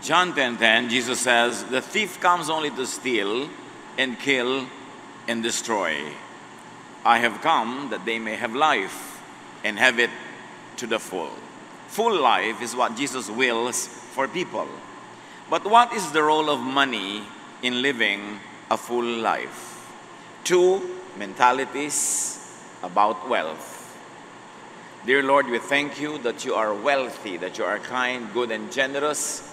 John 10:10, Jesus says, "The thief comes only to steal and kill and destroy. I have come that they may have life and have it to the full." Full life is what Jesus wills for people. But what is the role of money in living a full life? Two mentalities about wealth. Dear Lord, we thank you that you are wealthy, that you are kind, good, and generous.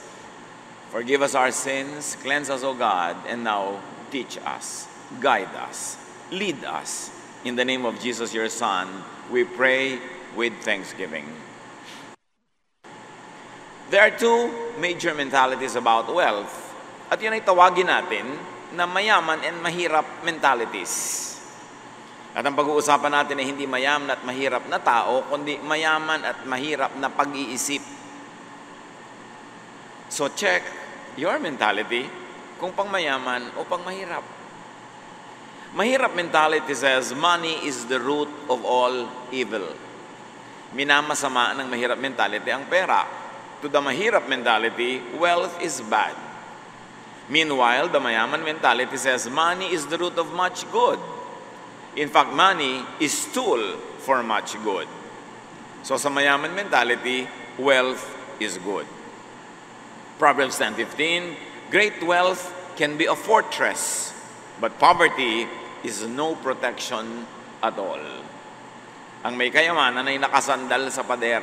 Forgive us our sins, cleanse us, O God, and now teach us, guide us, lead us. In the name of Jesus, your Son, we pray with thanksgiving. There are two major mentalities about wealth. At yun ay tawagin natin na mayaman and mahirap mentalities. At ang pag-uusapan natin ay hindi mayaman at mahirap na tao, kundi mayaman at mahirap na pag-iisip. So check your mentality kung pang mayaman o pang mahirap. Mahirap mentality says money is the root of all evil. Minamasama ng mahirap mentality ang pera. To the mahirap mentality, wealth is bad. Meanwhile, the mayaman mentality says money is the root of much good. In fact, money is tool for much good. So sa mayaman mentality, wealth is good. Proverbs 10:15, great wealth can be a fortress, but poverty is no protection at all. Ang may kayamanan ay nakasandal sa pader.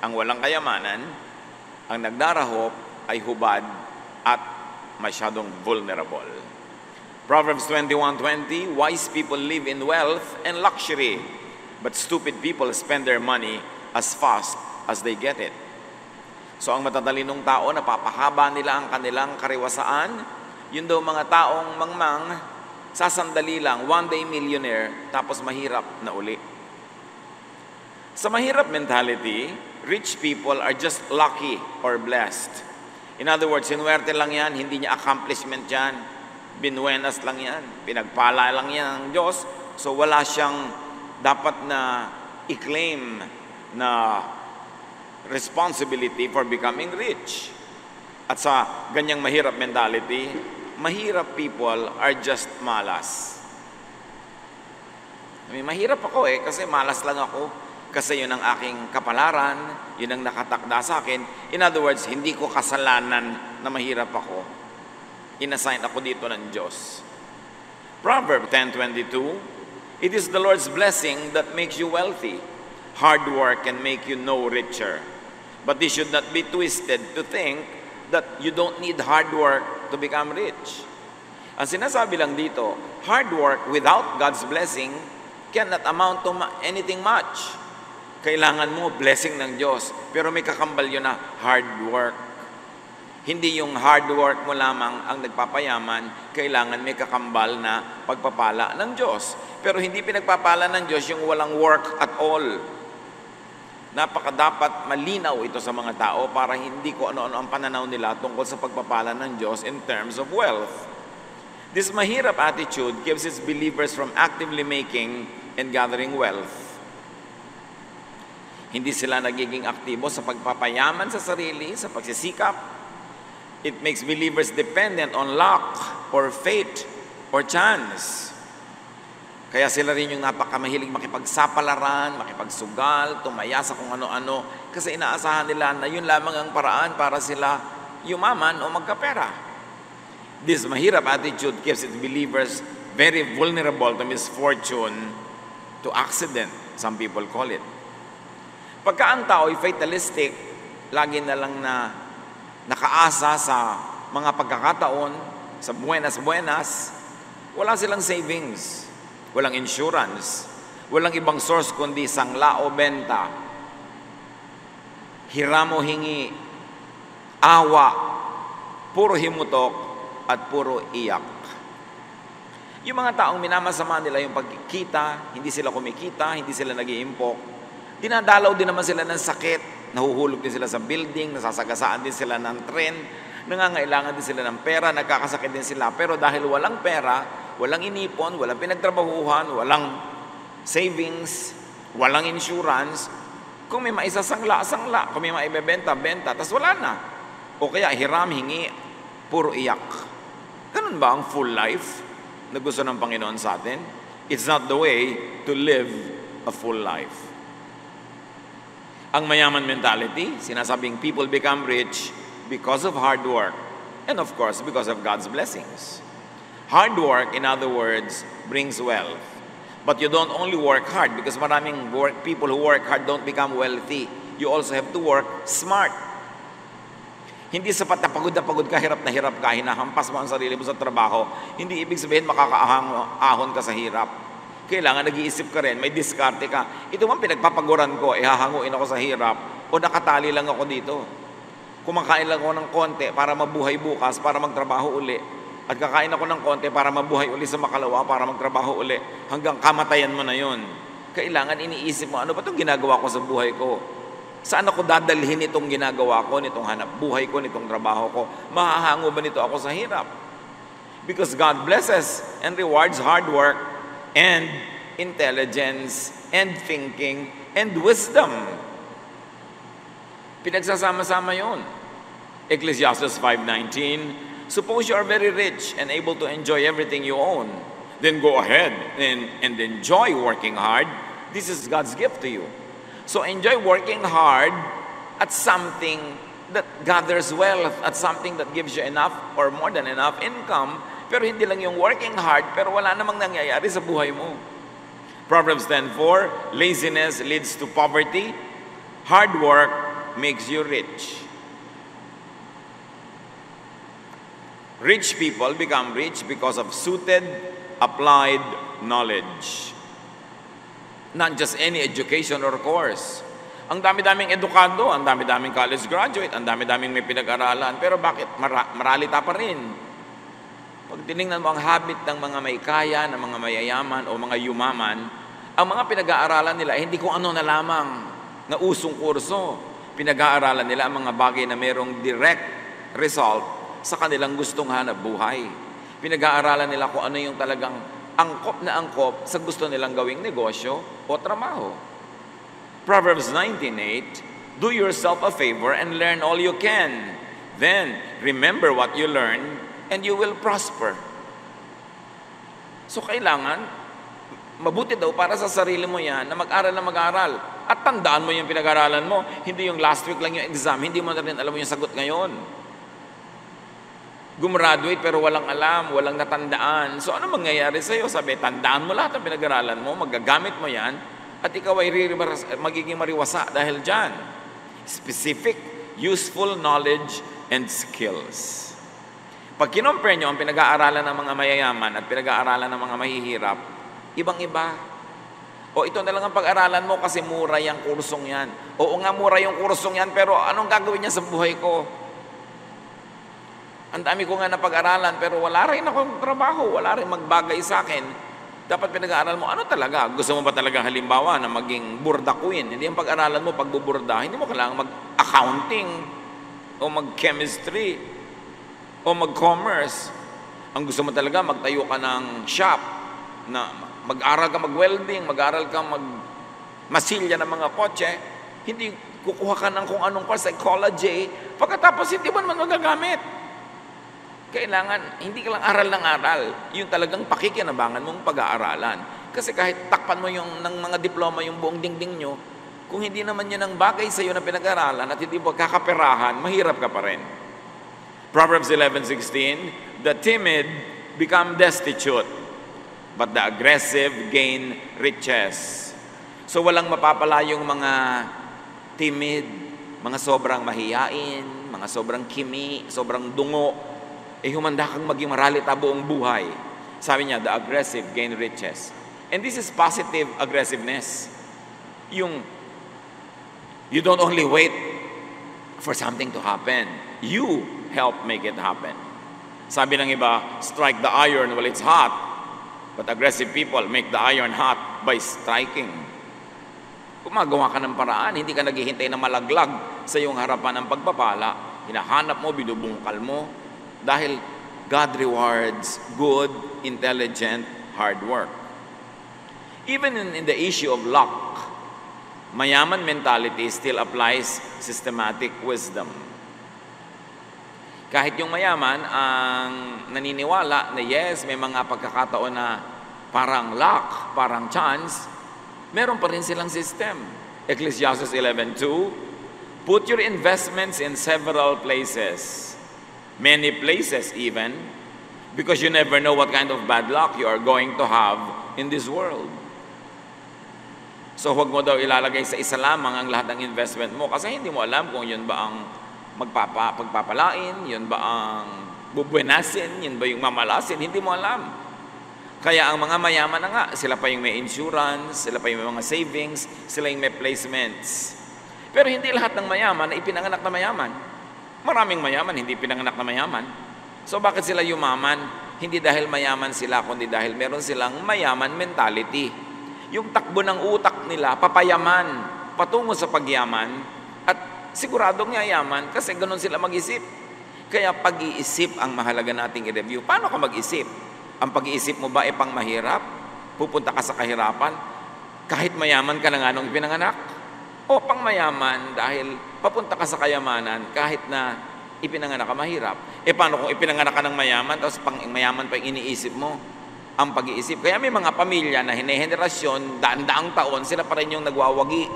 Ang walang kayamanan, ang nagdarahop ay hubad at masyadong vulnerable. Proverbs 21:20, wise people live in wealth and luxury, but stupid people spend their money as fast as they get it. So ang matatalinong tao, napapahaba nila ang kanilang kariwasaan. Yun daw mga taong mangmang, sasandali lang, one day millionaire, tapos mahirap na uli. Sa mahirap mentality, rich people are just lucky or blessed. In other words, sinuwerte lang yan, hindi niya accomplishment yan. Binuenas lang yan, pinagpala lang yan ng Diyos. So wala siyang dapat na i-claim na responsibility for becoming rich. At sa ganyang mahirap mentality, mahirap people are just malas. Mahirap ako kasi malas lang ako. Kasi yun ang aking kapalaran, yun ang nakatakda sa akin. In other words, hindi ko kasalanan na mahirap ako. Inassign ako dito ng Diyos. Proverbs 10:22, it is the Lord's blessing that makes you wealthy. Hard work can make you no richer. But this should not be twisted to think that you don't need hard work to become rich. Ang sinasabi lang dito, hard work without God's blessing cannot amount to anything much. Kailangan mo blessing ng Diyos, pero may kakambal yun na hard work. Hindi yung hard work mo lamang ang nagpapayaman, kailangan may kakambal na pagpapala ng Diyos. Pero hindi pinagpapala ng Diyos yung walang work at all. Dapat malinaw ito sa mga tao para hindi ko ano-ano ang pananaw nila tungkol sa pagpapala ng Diyos in terms of wealth. This mahirap attitude keeps its believers from actively making and gathering wealth. Hindi sila nagiging aktibo sa pagpapayaman sa sarili, sa pagsisikap. It makes believers dependent on luck or fate or chance. Kaya sila rin yung napakamahilig makipagsapalaran, makipagsugal, tumaya sa kung ano-ano. Kasi inaasahan nila na yun lamang ang paraan para sila yumaman o magkapera. This mahirap attitude keeps its believers very vulnerable to misfortune, to accident, some people call it. Pagka ang tao ay fatalistic, lagi na lang na nakaasa sa mga pagkakataon, sa buenas-buenas, wala silang savings, walang insurance, walang ibang source kundi sangla o benta, hiram o hingi, awa, puro himutok at puro iyak. Yung mga taong minamasama nila yung pagkikita, hindi sila kumikita, hindi sila nag-iimpok, dinadalaw din naman sila ng sakit, nahuhulog din sila sa building, nasasagasaan din sila ng tren, nangangailangan din sila ng pera, nagkakasakit din sila. Pero dahil walang pera, walang inipon, walang pinagtrabahuhan, walang savings, walang insurance, kung may maisasangla, sangla, kung may maibebenta, benta, tas wala na. O kaya hiram, hingi, puro iyak. Ganun ba ang full life na gusto ng Panginoon sa atin? It's not the way to live a full life. Ang mayaman mentality, sinasabing people become rich because of hard work. And of course, because of God's blessings. Hard work, in other words, brings wealth. But you don't only work hard because maraming people who work hard don't become wealthy. You also have to work smart. Hindi sapat na pagod ka, hirap ka, hinahampas mo ang sarili mo sa trabaho. Hindi ibig sabihin makakaahon ka sa hirap. Kailangan nag-iisip ka rin, may diskarte ka. Ito man pinagpapaguran ko, hahanguin ako sa hirap o nakatali lang ako dito. Kumakain lang ako ng konti para mabuhay bukas, para magtrabaho uli. At kakain ako ng konti para mabuhay uli sa makalawa, para magtrabaho uli. Hanggang kamatayan mo na yun. Kailangan iniisip mo, ano ba itong ginagawa ko sa buhay ko? Saan ako dadalhin itong ginagawa ko, nitong hanap buhay ko, nitong trabaho ko? Mahahango ba nito ako sa hirap? Because God blesses and rewards hard work and intelligence and thinking and wisdom. Pinagsasama-sama yun. Ecclesiastes 5:19, suppose you are very rich and able to enjoy everything you own, then go ahead and enjoy working hard. This is God's gift to you. So enjoy working hard at something that gathers wealth, at something that gives you enough or more than enough income, pero hindi lang yung working hard, pero wala namang nangyayari sa buhay mo. Proverbs 10:4, laziness leads to poverty. Hard work makes you rich. Rich people become rich because of suited, applied knowledge. Not just any education or course. Ang dami-daming edukado, ang dami-daming college graduate, ang dami-daming may pinag-aralan, pero bakit maralita pa rin? Pag tinignan mo ang habit ng mga may kaya, ng mga mayayaman o mga yumaman, ang mga pinag-aaralan nila, hindi kung ano na lamang na usong kurso. Pinag-aaralan nila ang mga bagay na mayroong direct result sa kanilang gustong hanap buhay. Pinag-aaralan nila kung ano yung talagang angkop na angkop sa gusto nilang gawing negosyo o trabaho. Proverbs 19:8, do yourself a favor and learn all you can. Then, remember what you learn and you will prosper. So, kailangan, mabuti daw para sa sarili mo yan na mag-aral na mag-aral. At tandaan mo yung pinag-aralan mo. Hindi yung last week lang yung exam. Hindi mo na rin alam mo yung sagot ngayon. Gumraduate pero walang alam, walang natandaan. So, ano mangyayari sa'yo? Sabi, tandaan mo lahat ng pinag-aralan mo, magagamit mo yan, at ikaw ay magiging mariwasa dahil dyan. Specific, useful knowledge and skills. Pag kinompare nyo ang pinag-aaralan ng mga mayayaman at pinag-aaralan ng mga mahihirap, ibang-iba. O ito na lang ang pag-aralan mo kasi mura yung kursong yan. Oo nga, mura yung kursong yan, pero anong gagawin niya sa buhay ko? Ang dami ko nga na pag-aralan, pero wala rin akong trabaho, wala rin magbagay sa akin. Dapat pinag-aaral mo, ano talaga? Gusto mo ba talaga halimbawa na maging burda queen? Hindi ang pag-aralan mo, pagbuburda. Hindi mo kailangan mag-accounting o mag-chemistry o mag-commerce. Ang gusto mo talaga, magtayo ka ng shop, na mag-aral ka mag-welding, mag-aral ka masilya ng mga kotse. Hindi kukuha ka ng kung anong course, psychology. Pagkatapos, hindi mo naman magagamit. Kailangan, hindi ka lang aral ng aral. Yung talagang pakikinabangan mong pag-aaralan. Kasi kahit takpan mo yung ng mga diploma, yung buong dingding nyo, kung hindi naman yun ang bagay sa iyo na pinag-aralan at hindi mo kakaperahan, mahirap ka pa rin. Proverbs 11:16, the timid become destitute, but the aggressive gain riches. So walang mapapala yung mga timid, mga sobrang mahiyain, mga sobrang kimi, sobrang dungo, humanda kang maging maralita buong buhay. Sabi niya, the aggressive gain riches. And this is positive aggressiveness. Yung, you don't only wait for something to happen. You help make it happen. Sabi ng iba, strike the iron while it's hot. But aggressive people make the iron hot by striking. Gumagawa ka ng paraan, hindi ka naghihintay na malaglag sa iyong harapan ng pagpapala. Hinahanap mo, binubungkal mo. Dahil God rewards good, intelligent, hard work. Even in the issue of luck, mayaman mentality still applies systematic wisdom. Kahit yung mayaman ang naniniwala na yes, may mga pagkakataon na parang luck, parang chance, meron pa rin silang system. Ecclesiastes 11:2, put your investments in several places, many places even, because you never know what kind of bad luck you are going to have in this world. So huwag mo daw ilalagay sa isa lamang ang lahat ng investment mo kasi hindi mo alam kung yun ba ang pagpapalain, yun ba ang bubuenasin, yun ba yung mamalasin, hindi mo alam. Kaya ang mga mayaman na nga, sila pa yung may insurance, sila pa yung may mga savings, sila yung may placements. Pero hindi lahat ng mayaman na ipinanganak na mayaman. Maraming mayaman, hindi pinanganak na mayaman. So bakit sila yumaman? Hindi dahil mayaman sila, kundi dahil meron silang mayaman mentality. Yung takbo ng utak nila, papayaman, patungo sa pagyaman, at siguradong yayaman kasi ganun sila mag-isip. Kaya pag-iisip ang mahalaga nating i-review. Paano ka mag-isip? Ang pag-iisip mo ba ay pang mahirap? Pupunta ka sa kahirapan? Kahit mayaman ka na nga nung ipinanganak? O pang mayaman dahil papunta ka sa kayamanan kahit na ipinanganak ka mahirap? E paano kung ipinanganak ka ng mayaman tapos pang mayaman pa yung iniisip mo? Ang pag-iisip. Kaya may mga pamilya na hine-henerasyon, daan-daang taon, sila pa rin yung nagwawagi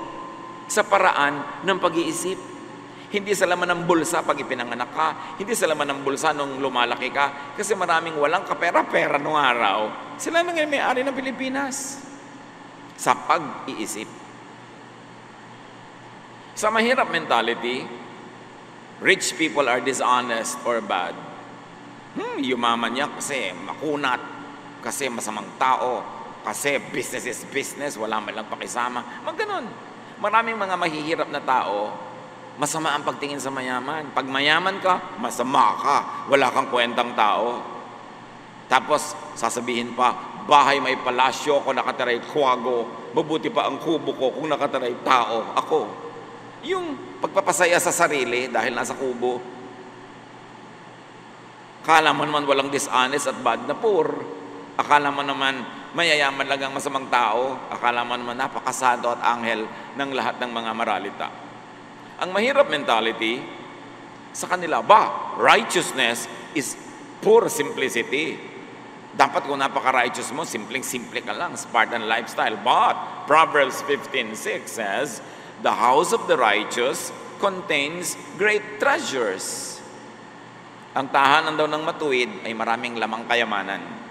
sa paraan ng pag-iisip. Hindi sa laman ng bulsa pag ipinanganak ka, hindi sa laman ng bulsa nung lumalaki ka, kasi maraming walang kapera-pera nung araw. Sila nang may-ari ng Pilipinas. Sa pag-iisip. Sa mahirap mentality, rich people are dishonest or bad. Yumaman niya kasi makunat, kasi masamang tao, kasi business is business, wala man lang pakisama. Maganon. Maraming mga mahihirap na tao, masama ang pagtingin sa mayaman. Pag mayaman ka, masama ka. Wala kang kwentang tao. Tapos, sasabihin pa, bahay may palasyo, kung nakataray kuwago, mabuti pa ang kubo ko kung nakataray tao, ako. Yung pagpapasaya sa sarili dahil nasa kubo, akala mo naman walang dishonest at bad na poor. Akala mo naman mayayaman lang ang masamang tao. Akala mo naman napakasado at anghel ng lahat ng mga maralita. Ang mahirap mentality, sa kanila righteousness is pure simplicity. Dapat kung napaka-righteous mo, simpleng-simple ka lang, Spartan lifestyle. But Proverbs 15:6 says, the house of the righteous contains great treasures. Ang tahanan daw ng matuwid ay maraming lamang kayamanan.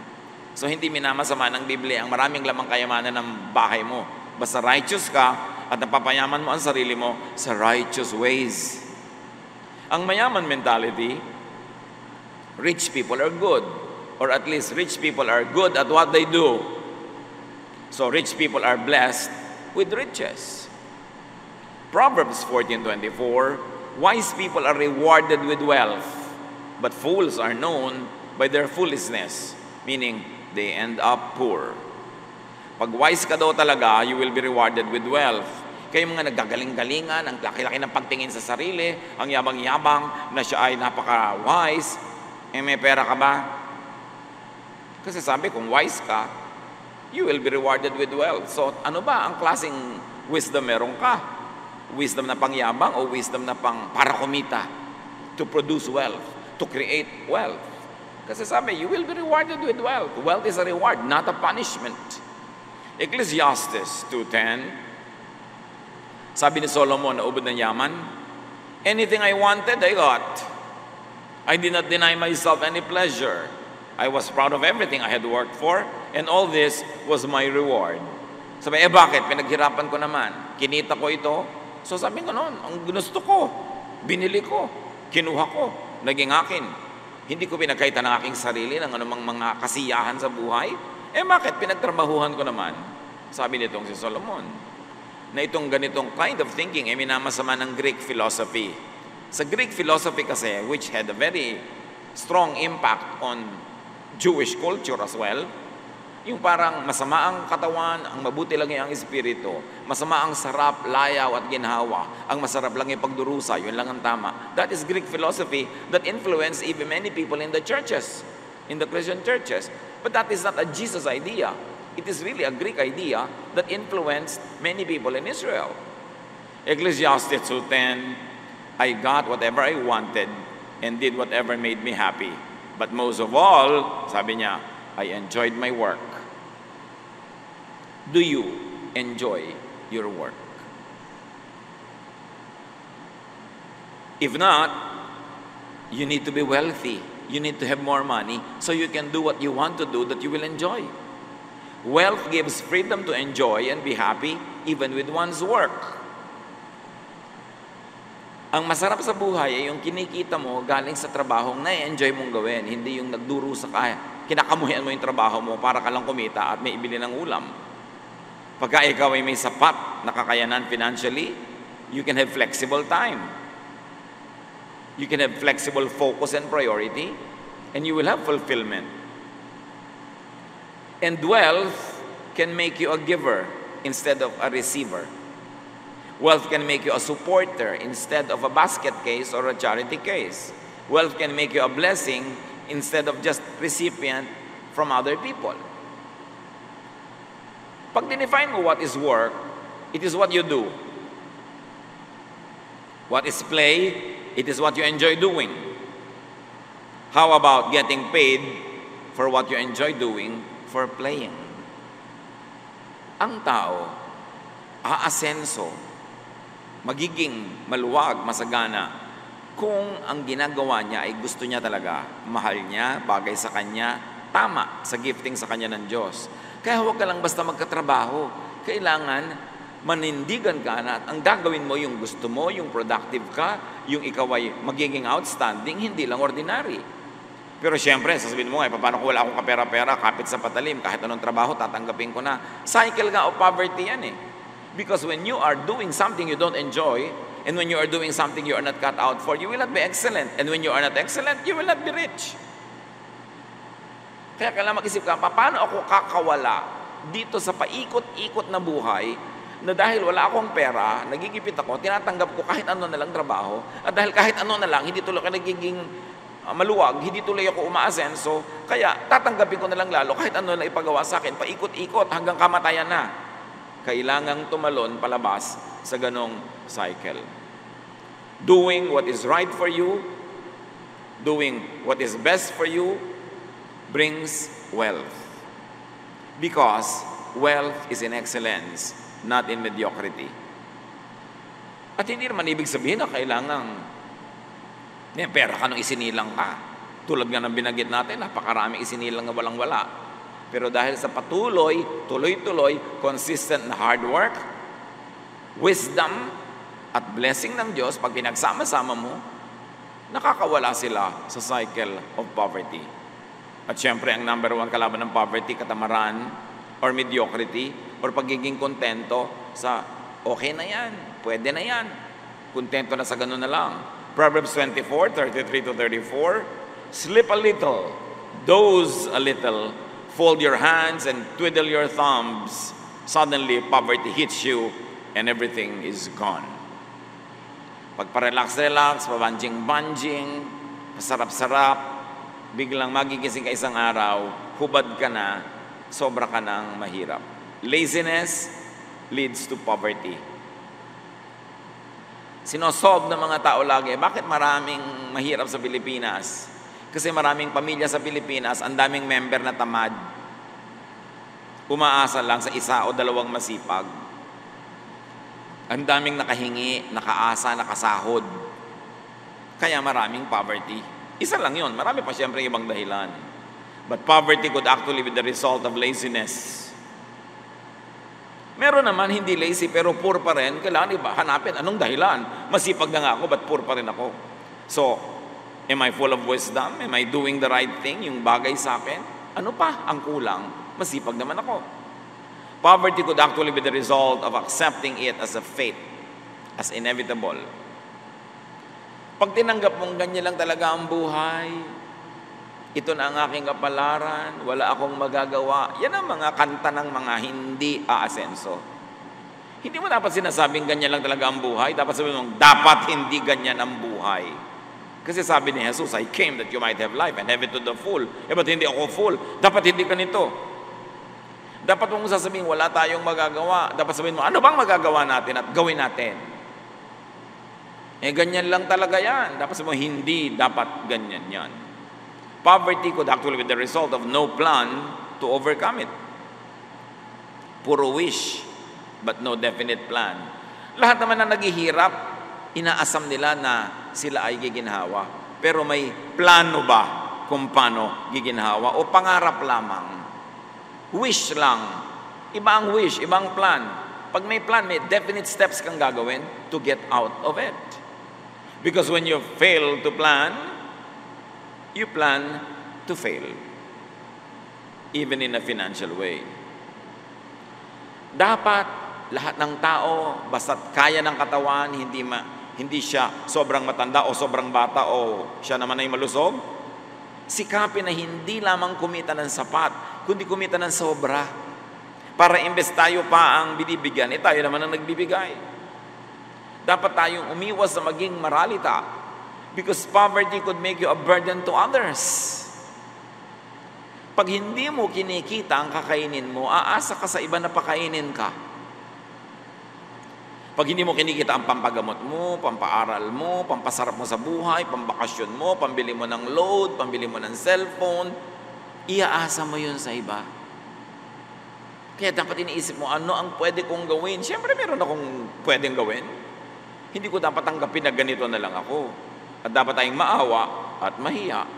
So hindi minamasama ng Biblia ang maraming lamang kayamanan ng bahay mo. Basta righteous ka at napapayaman mo ang sarili mo sa righteous ways. Ang mayaman mentality, rich people are good. Or at least rich people are good at what they do. So rich people are blessed with riches. Proverbs 14:24, wise people are rewarded with wealth, but fools are known by their foolishness. Meaning, they end up poor. Pag wise ka daw talaga, you will be rewarded with wealth. Kayo mga naggagaling-galingan, ang laki-laki ng pagtingin sa sarili, ang yabang-yabang na siya ay napaka-wise, may pera ka ba? Kasi sabi, kung wise ka, you will be rewarded with wealth. So, ano ba ang klaseng wisdom meron ka? Wisdom na pangyabang o wisdom na para kumita? To produce wealth, to create wealth. Kasi sabi, you will be rewarded with wealth. Wealth is a reward, not a punishment. Ecclesiastes 2:10, sabi ni Solomon na ubod ng yaman, anything I wanted, I got. I did not deny myself any pleasure. I was proud of everything I had worked for, and all this was my reward. Sabi, bakit? Pinaghirapan ko naman. Kinita ko ito. So sabi ko noon, ang gusto ko, binili ko, kinuha ko, naging akin. Hindi ko pinagkaitan ng aking sarili ng anumang mga kasiyahan sa buhay. Bakit? Pinagtrabahuhan ko naman. Sabi nitong si Solomon, na itong ganitong kind of thinking ay minamasama ng Greek philosophy. Sa Greek philosophy kasi, which had a very strong impact on Jewish culture as well, yung parang masama ang katawan, ang mabuti lang yung espiritu, masama ang sarap, layaw at ginhawa, ang masarap lang yung pagdurusa, yun lang ang tama. That is Greek philosophy that influenced even many people in the churches, in the Christian churches. But that is not a Jesus idea. It is really a Greek idea that influenced many people in Israel. Ecclesiastes 2:10, I got whatever I wanted and did whatever made me happy. But most of all, sabi niya, I enjoyed my work. Do you enjoy your work? If not, you need to be wealthy. You need to have more money so you can do what you want to do that you will enjoy. Wealth gives freedom to enjoy and be happy even with one's work. Ang masarap sa buhay ay yung kinikita mo galing sa trabahong na-enjoy mong gawin, hindi yung nagdurusa ka, kinakamuhian mo yung trabaho mo para ka lang kumita at may ibili ng ulam. Pagka ikaw ay may sapat na kakayanan financially, you can have flexible time. You can have flexible focus and priority, and you will have fulfillment. And wealth can make you a giver instead of a receiver. Wealth can make you a supporter instead of a basket case or a charity case. Wealth can make you a blessing instead of just recipient from other people. Pag dinefine mo what is work, it is what you do. What is play, it is what you enjoy doing. How about getting paid for what you enjoy doing for playing? Ang tao, aasenso, magiging maluwag, masagana, kung ang ginagawa niya ay gusto niya talaga, mahal niya, bagay sa kanya, tama sa gifting sa kanya ng Diyos. Kaya huwag ka lang basta magkatrabaho. Kailangan manindigan ka na at ang gagawin mo yung gusto mo, yung productive ka, yung ikaw ay magiging outstanding, hindi lang ordinary. Pero siyempre, sasabihin mo nga, paano kung wala akong kapera-pera, kapit sa patalim, kahit anong trabaho, tatanggapin ko na. Cycle nga of poverty yan eh. Because when you are doing something you don't enjoy, and when you are doing something you are not cut out for, you will not be excellent. And when you are not excellent, you will not be rich. Kaya kailangan mag-isip ka, paano ako kakawala dito sa paikot-ikot na buhay na dahil wala akong pera, nagigipit ako, tinatanggap ko kahit ano na lang trabaho, at dahil kahit ano na lang, hindi tuloy ka nagiging maluwag, hindi tuloy ako umaasenso, kaya tatanggapin ko na lang lalo kahit ano na ipagawa sa akin, paikot-ikot hanggang kamatayan na. Kailangang tumalon palabas sa ganong cycle. Doing what is right for you, doing what is best for you, brings wealth. Because wealth is in excellence, not in mediocrity. At hindi naman ibig sabihin na kailangang pera ka nung isinilang ka. Tulad nga ng binanggit natin, napakaraming isinilang na walang-wala. Pero dahil sa patuloy, tuloy-tuloy, consistent na hard work, wisdom at blessing ng Diyos, pag pinagsama-sama mo, nakakawala sila sa cycle of poverty. At syempre, ang number one kalaban ng poverty, katamaran or mediocrity or pagiging kontento sa okay na yan, pwede na yan, kontento na sa ganun na lang. Proverbs 24:33-34, sleep a little, doze a little, fold your hands and twiddle your thumbs. Suddenly, poverty hits you and everything is gone. Pagpa-relax-relax, pabanjing-banjing, masarap-sarap, biglang magigising ka isang araw, hubad ka na, sobra ka ng mahirap. Laziness leads to poverty. Sinosolve ng mga tao lagi, bakit maraming mahirap sa Pilipinas? Kasi maraming pamilya sa Pilipinas, ang daming member na tamad. Umaasa lang sa isa o dalawang masipag. Ang daming nakahingi, nakaasa, nakasahod. Kaya maraming poverty. Isa lang yun. Marami pa siyempre ibang dahilan. But poverty could actually be the result of laziness. Meron naman hindi lazy pero poor pa rin. Kailangan iba, hanapin anong dahilan. Masipag na nga ako, but poor pa rin ako. So, am I full of wisdom? Am I doing the right thing? Yung bagay sa akin? Ano pa ang kulang? Masipag naman ako. Poverty could actually be the result of accepting it as a fate, as inevitable. Pag tinanggap mong ganyan lang talaga ang buhay, ito na ang aking kapalaran, wala akong magagawa, yan ang mga kanta ng mga hindi aasenso. Hindi mo dapat sinasabing ganyan lang talaga ang buhay, dapat sabihin mong, dapat hindi ganyan ang buhay. Kasi sabi ni Jesus, I came that you might have life and have it to the full. Ba't hindi ako full? Dapat hindi ka nito. Dapat mong sasabihin, wala tayong magagawa. Dapat sabihin mo, ano bang magagawa natin at gawin natin? Ganyan lang talaga yan. Dapat sabihin mo, hindi dapat ganyan yan. Poverty could actually be the result of no plan to overcome it. Puro wish, but no definite plan. Lahat naman na naghihirap, inaasam nila na sila ay giginhawa. Pero may plano ba kung paano giginhawa? O pangarap lamang? Wish lang. Iba ang wish, ibang plan. Pag may plan, may definite steps kang gagawin to get out of it. Because when you fail to plan, you plan to fail. Even in a financial way. Dapat lahat ng tao, basta't kaya ng katawan, hindi siya sobrang matanda o sobrang bata o siya naman ay malusog, sikapin na hindi lamang kumita ng sapat, kundi kumita ng sobra. Para imbes tayo pa ang binibigyan, tayo naman ang nagbibigay. Dapat tayong umiwas sa maging maralita because poverty could make you a burden to others. Pag hindi mo kinikita ang kakainin mo, aasa ka sa iba na pakainin ka. Pag hindi mo kinikita ang pampagamot mo, pampaaral mo, pampasarap mo sa buhay, pambakasyon mo, pambili mo ng load, pambili mo ng cellphone, iaasa mo yun sa iba. Kaya dapat iniisip mo, ano ang pwede kong gawin? Siyempre meron akong pwedeng gawin. Hindi ko dapat tanggapin na ganito na lang ako. At dapat tayong maawa at mahiya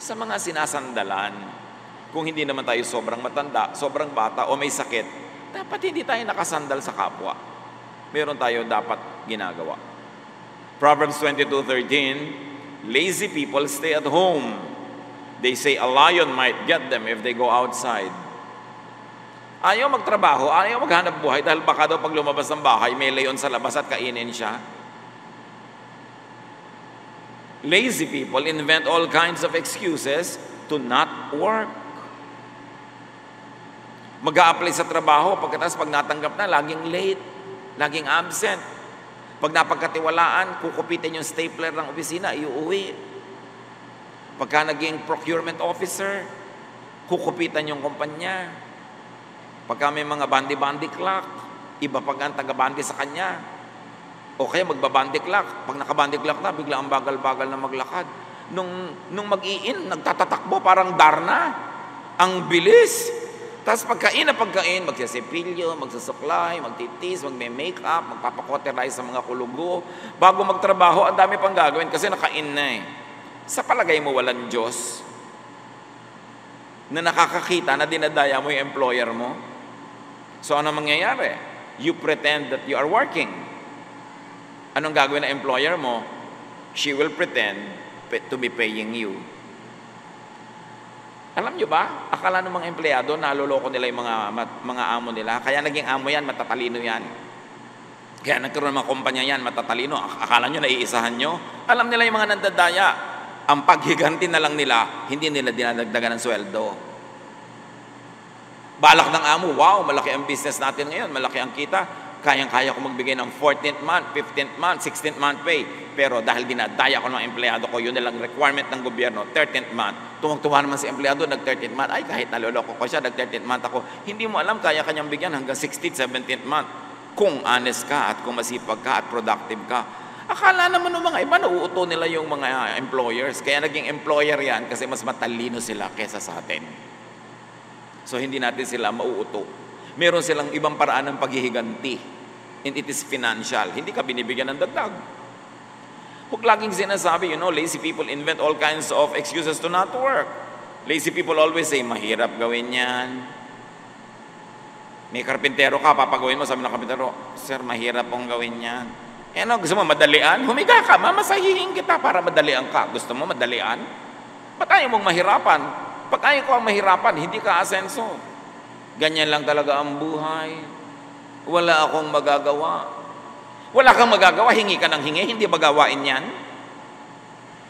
sa mga sinasandalan. Kung hindi naman tayo sobrang matanda, sobrang bata o may sakit, dapat hindi tayo nakasandal sa kapwa. Meron tayo dapat ginagawa. Proverbs 22:13, lazy people stay at home. They say a lion might get them if they go outside. Ayaw magtrabaho, ayaw maghanap buhay dahil baka daw pag lumabas ng bahay, may leon sa labas at kainin siya. Lazy people invent all kinds of excuses to not work. Mag-a-apply sa trabaho, pagkatapos pag natanggap na, laging late, laging absent. Pag napagkatiwalaan, kukupitin yung stapler ng opisina, iuwi. Pagka naging procurement officer, kukupitan yung kumpanya. Pagka may mga bandi-bandi clock, iba pag ang taga-bandi sa kanya. O kaya magbabandi clock. Pag nakabandi clock na, bigla ang bagal-bagal na maglakad. Nung mag-i-in, nagtatatakbo parang Darna. Ang bilis. Tapos pagkain na pagkain, magsasipilyo, magsusuklay, magtitis, magme-makeup, magpapakoterize sa mga kulugo. Bago magtrabaho, ang dami pang gagawin kasi nakain na eh. Sa palagay mo, walang Diyos na nakakakita na dinadaya mo yung employer mo? So ano mangyayari? You pretend that you are working. Anong gagawin ng employer mo? She will pretend to be paying you. Alam nyo ba? Akala ng mga empleyado, naloloko nila yung mga amo nila. Kaya naging amo yan, matatalino yan. Kaya nagkaroon ng mga kumpanya yan, matatalino. Akala nyo, naiisahan nyo? Alam nila yung mga nandadaya. Ang paghiganti na lang nila, hindi nila dinadagdagan ng sweldo. Balak ng amo, wow, malaki ang business natin ngayon, malaki ang kita, kayang-kaya ko magbigay ng 14th month, 15th month, 16th month pay. Pero dahil dinadaya ko ng empleyado ko, yun nilang requirement ng gobyerno, 13th month. Tuwang-tuwa naman si empleyado, nag-13th month. Ay, kahit naloloko ko siya, nag-13th month ako. Hindi mo alam, kaya kanyang bigyan hanggang 16th, 17th month. Kung honest ka at kung masipag ka at productive ka. Akala naman ng mga iba, nauuto nila yung mga employers. Kaya naging employer yan kasi mas matalino sila kesa sa atin. So, hindi natin sila mauuto. Meron silang ibang paraan ng paghihiganti. And it is financial. Hindi ka binibigyan ng dagdag. Huwag laging sinasabi, lazy people invent all kinds of excuses to not work. Lazy people always say, mahirap gawin yan. May karpintero ka, papagawin mo, sabi ng karpintero, sir, mahirap pong gawin yan. Gusto mo madalian? Humiga ka, mamasahihin kita para madalian ka. Gusto mo madalian? Ba't ayaw mong mahirapan? Pag ayaw ko ang mahirapan, hindi ka asenso. Ganyan lang talaga ang buhay. Wala akong magagawa. Wala kang magagawa, hingi ka ng hingi, hindi ba gawain yan?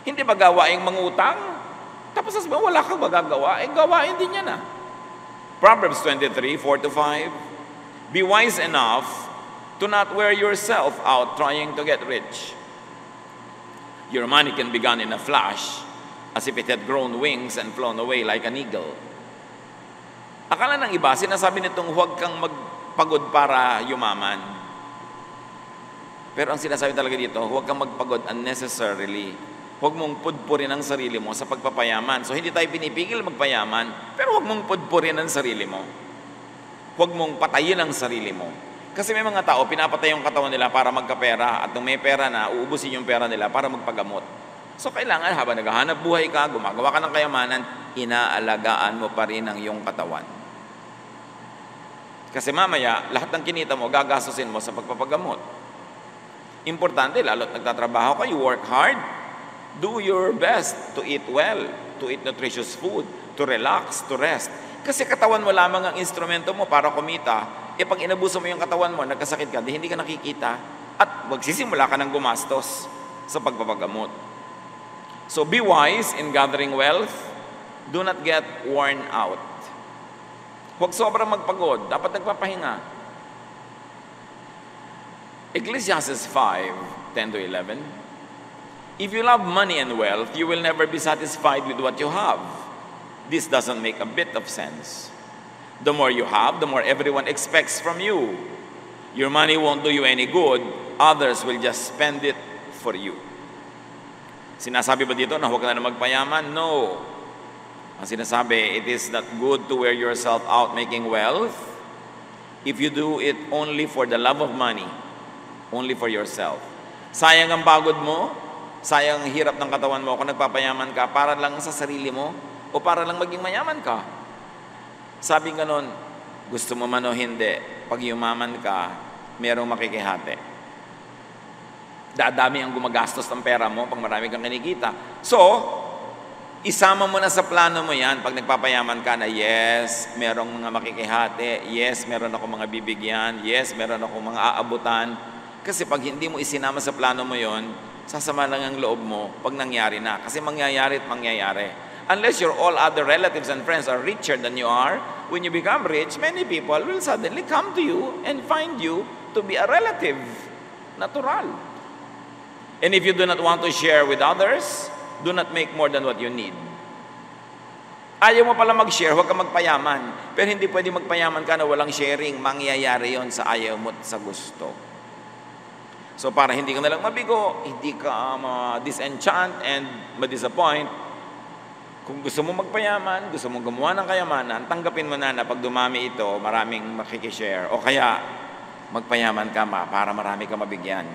Hindi ba gawain mangutang? Tapos sasabihin, wala kang magagawa, gawain din yan ah. Proverbs 23, 4-5, be wise enough to not wear yourself out trying to get rich. Your money can be gone in a flash, as if it had grown wings and flown away like an eagle. Akala ng iba, sinasabi nitong huwag kang magpagod para yumaman. Pero ang sinasabi talaga dito, huwag kang magpagod unnecessarily. Huwag mong pudpurin ang sarili mo sa pagpapayaman. So hindi tayo pinipigil magpayaman, pero huwag mong pudpurin ang sarili mo. Huwag mong patayin ang sarili mo. Kasi may mga tao, pinapatay yung katawan nila para magkapera, at nung may pera na, uubusin yung pera nila para magpagamot. So kailangan habang naghahanap buhay ka, gumagawa ka ng kayamanan, inaalagaan mo pa rin ang iyong katawan. Kasi mamaya, lahat ng kinita mo, gagastusin mo sa pagpapagamot. Importante, lalo't nagtatrabaho ka, you work hard, do your best to eat well, to eat nutritious food, to relax, to rest. Kasi katawan mo lamang ang instrumento mo para kumita. Pag inabuso mo yung katawan mo, nagkasakit ka, hindi ka nakikita, at magsisimula ka ng gumastos sa pagpapagamot. So be wise in gathering wealth. Do not get worn out. Huwag sobrang magpagod. Dapat nagpapahinga. Ecclesiastes 5:10-11. If you love money and wealth, you will never be satisfied with what you have. This doesn't make a bit of sense. The more you have, the more everyone expects from you. Your money won't do you any good. Others will just spend it for you. Sinasabi ba dito na huwag ka na magpayaman? No. Ang sinasabi, it is not good to wear yourself out making wealth if you do it only for the love of money, only for yourself. Sayang ang pagod mo, sayang ang hirap ng katawan mo kung nagpapayaman ka para lang sa sarili mo o para lang maging mayaman ka. Sabi nga nun, gusto mo man o hindi, pag yumaman ka, merong makikihati. Dadami ang gumagastos ng pera mo pag marami kang kinikita. So, isama mo na sa plano mo yan pag nagpapayaman ka na, yes, merong mga makikihati, yes, meron ako mga bibigyan, yes, meron ako mga aabutan. Kasi pag hindi mo isinama sa plano mo yon, sasama lang ang loob mo pag nangyari na. Kasi mangyayari at mangyayari. Unless your all other relatives and friends are richer than you are, when you become rich, many people will suddenly come to you and find you to be a relative. Natural. And if you do not want to share with others, do not make more than what you need. Ayaw mo pala mag-share, huwag ka magpayaman. Pero hindi pwede magpayaman ka na walang sharing. Mangyayari yon sa ayaw mo at sa gusto. So para hindi ka nalang mabigo, hindi ka ma-disenchant and ma-disappoint, kung gusto mo magpayaman, gusto mo gumawa ng kayamanan, tanggapin mo na pag dumami ito, maraming makikishare. O kaya, magpayaman ka para marami ka mabigyan.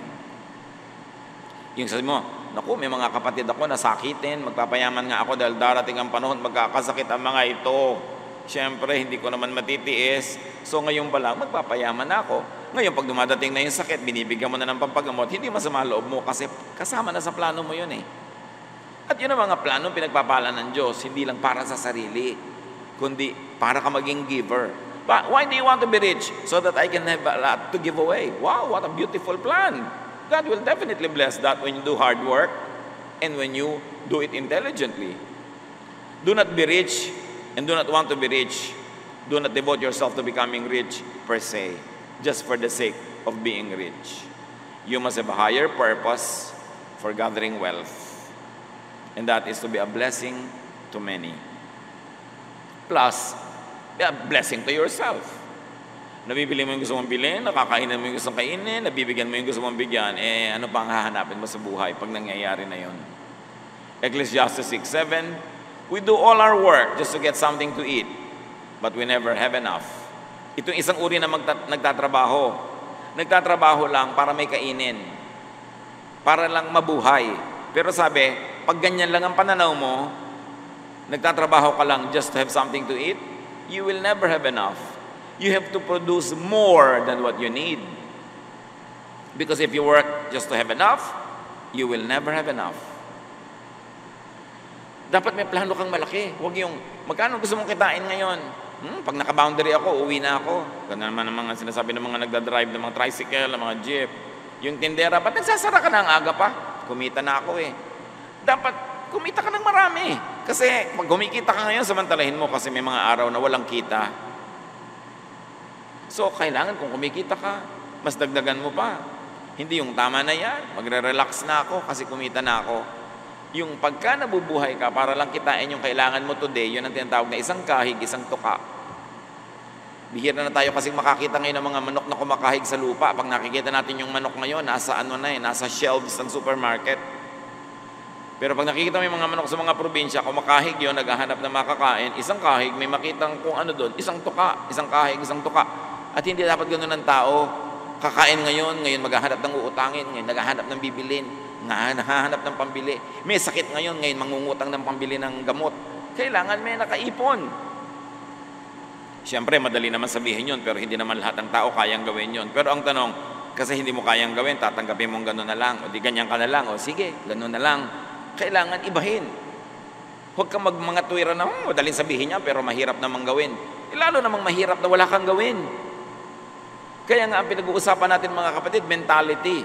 Yung sabi mo, naku, may mga kapatid ako nasakitin, magpapayaman nga ako dahil darating ang panahon, magkakasakit ang mga ito. Siyempre, hindi ko naman matitiis. So ngayon pa lang, magpapayaman ako. Ngayon, pag dumadating na yung sakit, binibigyan mo na ng pampagamot, hindi masama loob mo kasi kasama na sa plano mo yun eh. At yun ang mga plano pinagpapala ng Diyos, hindi lang para sa sarili, kundi para ka maging giver. But why do you want to be rich? So that I can have a lot to give away. Wow, what a beautiful plan. God will definitely bless that when you do hard work and when you do it intelligently. Do not be rich and do not want to be rich. Do not devote yourself to becoming rich per se, just for the sake of being rich. You must have a higher purpose for gathering wealth, and that is to be a blessing to many. Plus, be a blessing to yourself. Nabibili mo yung gusto mong bilhin, nakakainin mo yung gusto mong kainin, nabibigyan mo yung gusto mong bigyan, ano pa ang hahanapin mo sa buhay pag nangyayari na yun? Ecclesiastes 6:7, we do all our work just to get something to eat, but we never have enough. Itong isang uri na nagtatrabaho. Nagtatrabaho lang para may kainin, para lang mabuhay. Pero sabi, pag ganyan lang ang pananaw mo, nagtatrabaho ka lang just to have something to eat, you will never have enough. You have to produce more than what you need. Because if you work just to have enough, you will never have enough. Dapat may plano kang malaki. Huwag yung, magkano gusto mong kitain ngayon? Pag naka-boundary ako, uwi na ako. Ganun naman ang mga sinasabi ng mga nagdadrive ng mga tricycle, ng mga jeep. Yung tindera, ba't nagsasara ka na ang aga pa? Kumita na ako eh. Dapat kumita ka ng marami. Kasi pag kumikita ka ngayon, samantalahin mo kasi may mga araw na walang kita. So, kailangan kung kumikita ka, mas dagdagan mo pa. Hindi yung tama na yan, magre-relax na ako kasi kumita na ako. Yung pagka nabubuhay ka, para lang kitain yung kailangan mo today, yun ang tinatawag na isang kahig, isang tuka. Bihira na tayo kasi makakita ngayon ng mga manok na kumakahig sa lupa. Pag nakikita natin yung manok ngayon, nasa nasa shelves ng supermarket. Pero pag nakikita mo yung mga manok sa mga probinsya, kumakahig yun, naghahanap ng makakain, isang kahig, may makitang kung ano doon, isang tuka, isang kahig, isang tuka. At hindi dapat ganoon ng tao. Kakain ngayon maghahanap ng uutangin, ngayon naghahanap ng bibilin, naghahanap ng pambili. May sakit ngayon mangungutang ng pambili ng gamot. Kailangan may nakaipon. Siyempre, madali naman sabihin yun, pero hindi naman lahat ng tao kayang gawin yun. Pero ang tanong, kasi hindi mo kayang gawin, tatanggapin mong gano'n na lang, o di ganyan ka na lang, o sige, gano'n na lang. Kailangan ibahin. Huwag kang mga tuwira na, madaling sabihin niya, pero mahirap namang gawin. Lalo namang mahirap na wala kang gawin. Kaya nga, ang pinag-uusapan natin mga kapatid, mentality.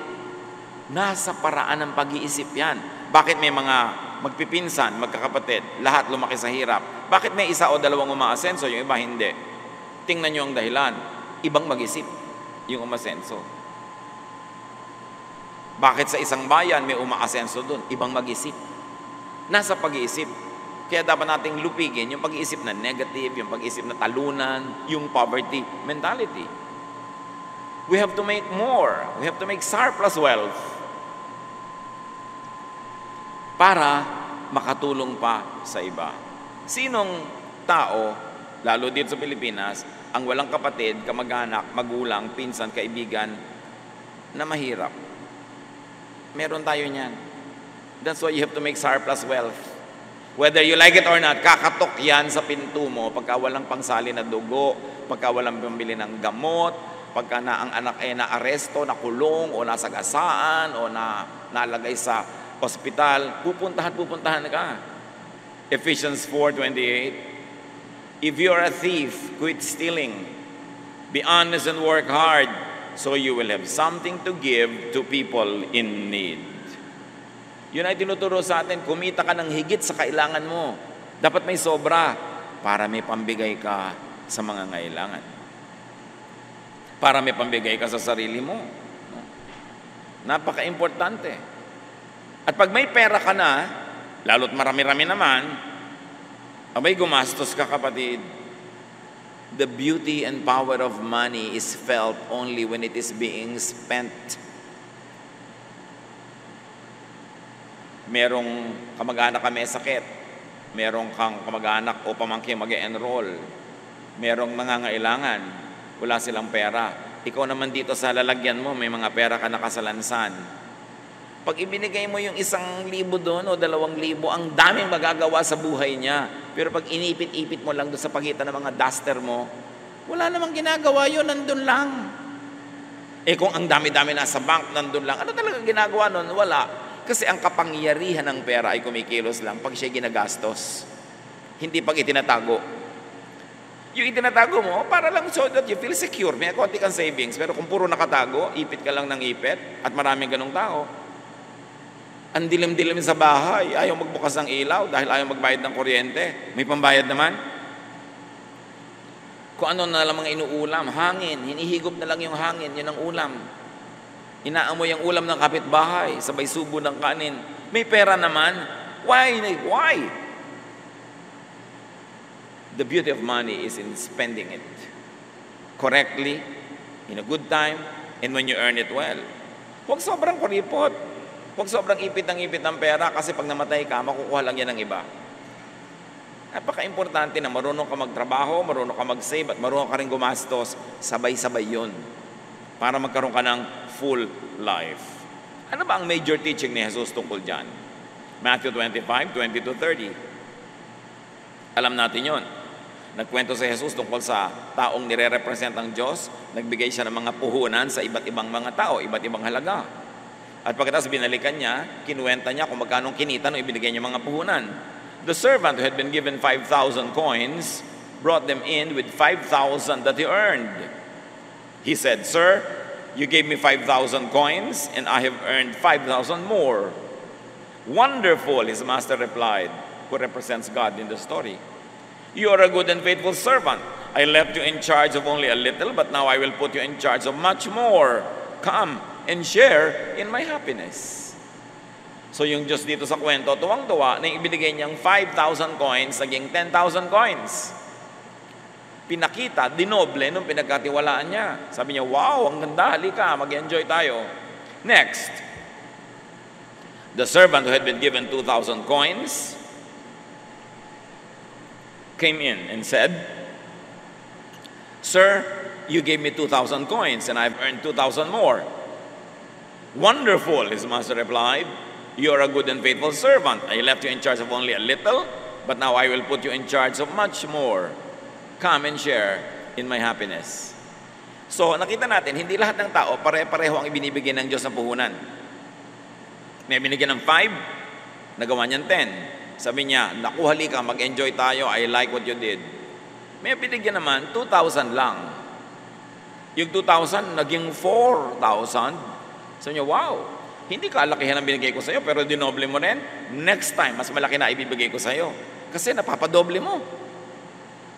Nasa paraan ng pag-iisip yan. Bakit may mga magpipinsan, magkakapatid, lahat lumaki sa hirap? Bakit may isa o dalawang umaasenso, yung iba hindi? Tingnan nyo ang dahilan. Ibang mag-isip yung umasenso. Bakit sa isang bayan may umaasenso doon? Ibang mag-isip. Nasa pag-iisip. Kaya dapat nating lupigin yung pag-iisip na negative, yung pag-iisip na talunan, yung poverty mentality. We have to make more. We have to make surplus wealth para makatulong pa sa iba. Sinong tao, lalo dito sa Pilipinas, ang walang kapatid, kamag-anak, magulang, pinsan, kaibigan, na mahirap? Meron tayo niyan. That's why you have to make surplus wealth. Whether you like it or not, kakatok yan sa pinto mo pagka walang pangsali na dugo, pagka walang pambili ng gamot, pagka ang anak ay naaresto, nakulong, o nasagasaan, o nalagay sa ospital, pupuntahan ka. Ephesians 4:28, if you are a thief, quit stealing. Be honest and work hard, so you will have something to give to people in need. Yun ay tinuturo sa atin, kumita ka ng higit sa kailangan mo. Dapat may sobra para may pambigay ka sa mga ngailangan. Para may pambigay ka sa sarili mo. Napaka-importante. At pag may pera ka na, lalo't marami-rami naman, abay gumastos ka, kapatid. The beauty and power of money is felt only when it is being spent. Merong kamag-anak ka may sakit. Merong kang kamag-anak o pamangkin mag-enroll. Merong nangangailangan. Wala silang pera. Ikaw naman dito sa lalagyan mo, may mga pera ka nakasalansan. Pag ibinigay mo yung 1,000 doon o 2,000, ang daming magagawa sa buhay niya. Pero pag inipit-ipit mo lang doon sa pagitan ng mga duster mo, wala namang ginagawa yun, nandun lang. Kung ang dami-dami nasa bank, nandun lang, ano talaga ginagawa nun? Wala. Kasi ang kapangyarihan ng pera ay kumikilos lang pag siya ginagastos. Hindi pag itinatago. Yung itinatago mo, para lang so that you feel secure. May konti kang savings. Pero kung puro nakatago, ipit ka lang ng ipit, at maraming ganong tao, ang dilim-dilim sa bahay, ayaw magbukas ng ilaw dahil ayaw magbayad ng kuryente. May pambayad naman. Kung ano na lang mga inuulam, hangin, hinihigop na lang yung hangin, yun ang ulam. Inaamoy ang ulam ng kapitbahay, sabay subo ng kanin. May pera naman. Why? The beauty of money is in spending it correctly, in a good time, and when you earn it well. Huwag sobrang kuripot. Huwag sobrang ipit ng pera kasi pag namatay ka, makukuha lang yan ng iba. Napaka-importante na marunong ka magtrabaho, marunong ka mag-save, at marunong ka rin gumastos. Sabay-sabay yun para magkaroon ka ng full life. Ano ba ang major teaching ni Jesus tungkol dyan? Matthew 25:20-30. Alam natin yon. Nagkwento si Jesus tungkol sa taong nire-represent ang Diyos. Nagbigay siya ng mga puhunan sa iba't ibang mga tao, iba't ibang halaga. At pagkatapos binalikan niya, kinuwenta niya kung magkano kinita nung ibinigay niya mga puhunan. The servant who had been given 5,000 coins brought them in with 5,000 that he earned. He said, "Sir, you gave me 5,000 coins and I have earned 5,000 more." "Wonderful," his master replied, who represents God in the story. "You are a good and faithful servant. I left you in charge of only a little, but now I will put you in charge of much more. Come and share in my happiness." So yung Diyos dito sa kwento, tuwang-tuwa na ibinigay niyang 5,000 coins, naging 10,000 coins. Pinakita, dinoble nung pinagkatiwalaan niya. Sabi niya, wow, ang ganda, halika, mag-enjoy tayo. Next, the servant who had been given 2,000 coins came in and said, Sir, you gave me 2,000 coins and I've earned 2,000 more. Wonderful, his master replied. You are a good and faithful servant. I left you in charge of only a little, but now I will put you in charge of much more. Come and share in my happiness. So, nakita natin, hindi lahat ng tao pare-pareho ang ibinibigay ng Diyos sa puhunan. May binigyan ng 5, nagawa niyan 10. Sabi niya, naku, halika, mag-enjoy tayo, I like what you did. May binigyan naman, 2,000 lang. Yung 2,000, naging 4,000. Sabi niya, wow, hindi kalakihan ang binigay ko sa iyo, pero dinoble mo rin. Next time, mas malaki na ibibigay ko sa iyo. Kasi napapadoble mo.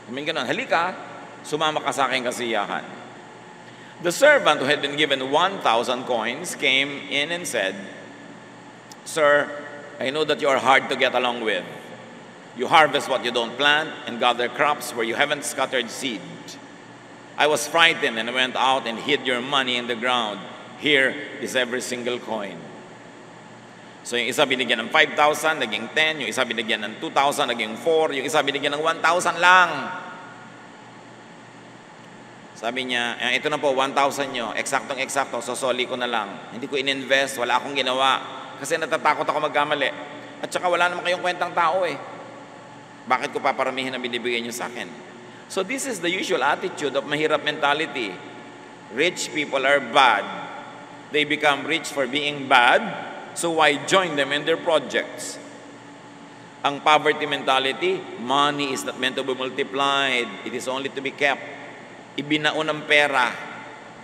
Sabi ganun, halika, sumama ka sa aking kasiyahan. The servant who had been given 1,000 coins came in and said, Sir, I know that you are hard to get along with. You harvest what you don't plant and gather crops where you haven't scattered seed. I was frightened and went out and hid your money in the ground. Here is every single coin. So yung isa binigyan ng 5,000, naging 10. Yung isa binigyan ng 2,000, naging 4. Yung isa binigyan ng 1,000 lang. Sabi niya, ito na po, 1,000 nyo. Eksaktong-eksakto, sosoli ko na lang. Hindi ko in-invest, wala akong ginawa. Kasi natatakot ako magkamali. At saka wala naman kayong kwentang tao eh. Bakit ko paparamihin ang binibigay nyo sa akin? So this is the usual attitude of mahirap mentality. Rich people are bad. They become rich for being bad. So why join them in their projects? Ang poverty mentality, money is not meant to be multiplied. It is only to be kept. Ibinaon ang pera,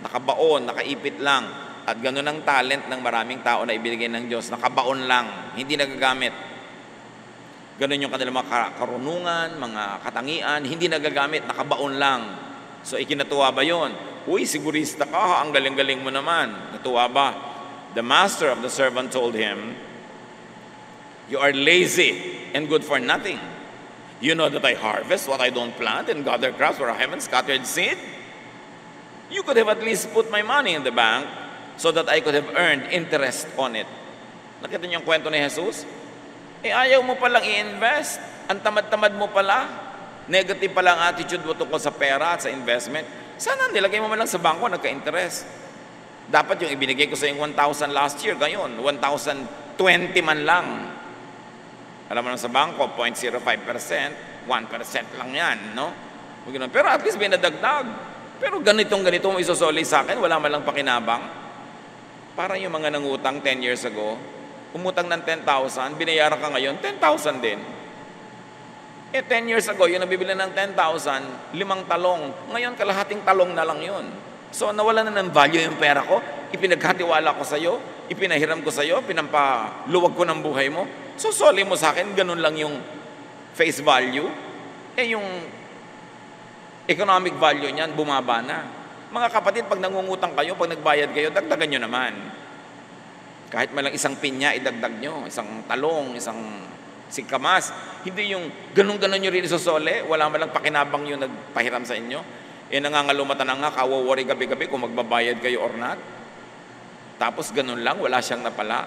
nakabaon, nakaipit lang. At ganun ang talent ng maraming tao na ibigay ng Diyos. Nakabaon lang, hindi nagagamit. Ganun yung kanilang mga karunungan, mga katangian, hindi nagagamit, nakabaon lang. So ikinatuwa ba yun? Uy, sigurista ka, ang galing-galing mo naman. Natuwa ba? The master of the servant told him, You are lazy and good for nothing. You know that I harvest what I don't plant and gather crops where I haven't scattered seed? You could have at least put my money in the bank so that I could have earned interest on it. Nakita niyo yung kwento ni Jesus? Ayaw mo palang i-invest. Ang tamad-tamad mo pala. Negative pala ang attitude mo tungkol sa pera at sa investment. Sana nilagay mo man lang sa bangko, nagka-interest. Dapat yung ibinigay ko sa yung 1,000 last year, ngayon, 1,020 man lang. Alam mo lang sa bangko, 0.05%, 1% lang yan, no? Pero at least may nadagdag. Pero ganito mo isosoli sa akin, wala man lang pakinabang. Parang yung mga nangutang 10 years ago, umutang ng 10,000, binayaran ka ngayon, 10,000 din. 10 years ago, yung nabibili ng 10,000, 5 talong. Ngayon, kalahating talong na lang yun. So, nawala na ng value yung pera ko, ipinagkatiwala ko sa iyo, ipinahiram ko sa iyo, pinampaluwag ko ng buhay mo. So, soli mo sa akin, ganun lang yung face value. Yung economic value niyan, bumaba na. Mga kapatid, pag nangungutang kayo, pag nagbayad kayo, dagdagan nyo naman. Kahit malang isang pinya, idagdag nyo. Isang talong, isang singkamas. Hindi yung ganun-ganun nyo rin isosole, wala malang pakinabang yung nagpahiram sa inyo. Nangangalumatan na nga, kawawari gabi-gabi kung magbabayad kayo or not. Tapos ganun lang, wala siyang napala.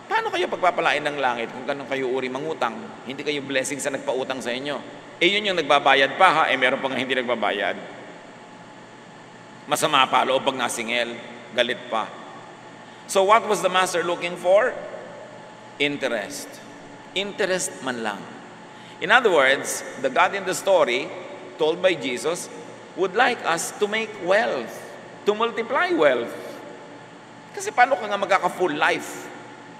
Paano kayo pagpapalain ng langit kung ganun kayo uri mangutang? Hindi kayo blessing sa nagpautang sa inyo. Yun yung nagbabayad pa ha, meron pa nga hindi nagbabayad. Masama pa, loob pag nasingil, galit pa. So what was the master looking for? Interest. Interest man lang. In other words, the God in the story, told by Jesus, would like us to make wealth, to multiply wealth. Kasi paano ka nga magkaka-full life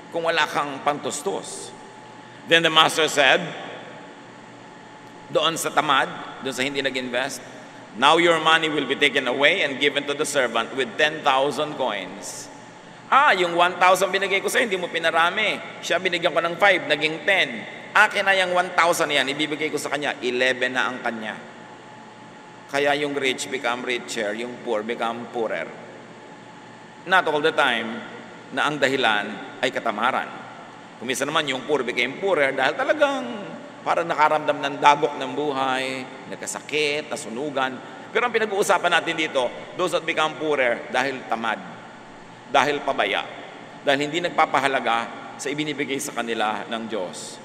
kung wala kang pantustos? Then the master said, doon sa tamad, doon sa hindi nag-invest, now your money will be taken away and given to the servant with 10,000 coins. Yung 1,000 binigay ko sa'yo, hindi mo pinarami. Siya binigyan ko ng 5, naging 10. Akin na yung 1,000 yan, ibibigay ko sa kanya, 11 na ang kanya. Kaya yung rich become richer, yung poor become poorer. Not all the time na ang dahilan ay katamaran. Kumisa naman yung poor became poorer dahil talagang Parang nakaramdam ng dagok ng buhay, nagkasakit, nasunugan. Pero ang pinag-uusapan natin dito, those that become poorer dahil tamad, dahil pabaya, dahil hindi nagpapahalaga sa ibinibigay sa kanila ng Diyos.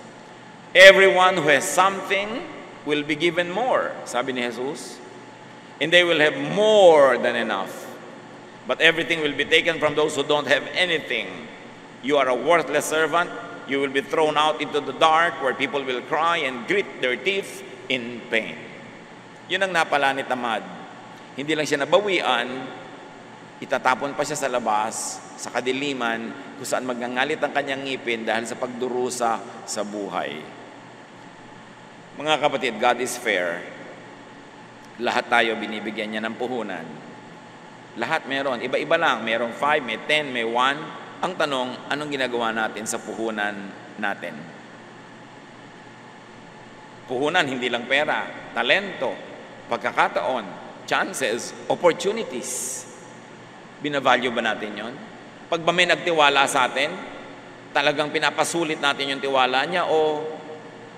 Everyone who has something will be given more, sabi ni Jesus. And they will have more than enough. But everything will be taken from those who don't have anything. You are a worthless servant. You will be thrown out into the dark where people will cry and grit their teeth in pain. Yun ang napala ni tamad. Hindi lang siya nabawian, itatapon pa siya sa labas, sa kadiliman, kung saan magngangalit ang kanyang ngipin dahil sa pagdurusa sa buhay. Mga kapatid, God is fair. Lahat tayo binibigyan niya ng puhunan. Lahat meron. Iba-iba lang. Merong 5, may 10, may 1. Ang tanong, anong ginagawa natin sa puhunan natin? Puhunan, hindi lang pera. Talento, pagkakataon, chances, opportunities. Binavalue ba natin yon? Pag ba may nagtiwala sa atin, talagang pinapasulit natin yung tiwala niya o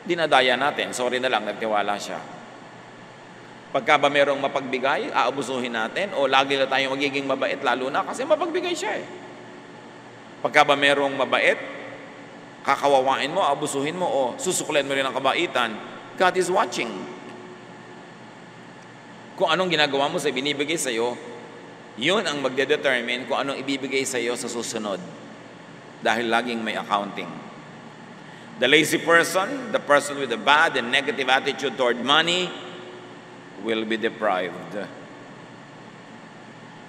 dinadaya natin? Sorry na lang, nagtiwala siya. Pagka ba merong mapagbigay, aabusuhin natin o lagi na tayong magiging mabait, lalo na kasi mapagbigay siya eh. Pagka ba merong mabait, kakawawain mo, aabusuhin mo o susukulen mo rin ang kabaitan, God is watching. Kung anong ginagawa mo sa binibigay sa iyo, yun ang magdedetermine kung anong ibibigay sa iyo sa susunod. Dahil laging may accounting. The lazy person, the person with a bad and negative attitude toward money, will be deprived.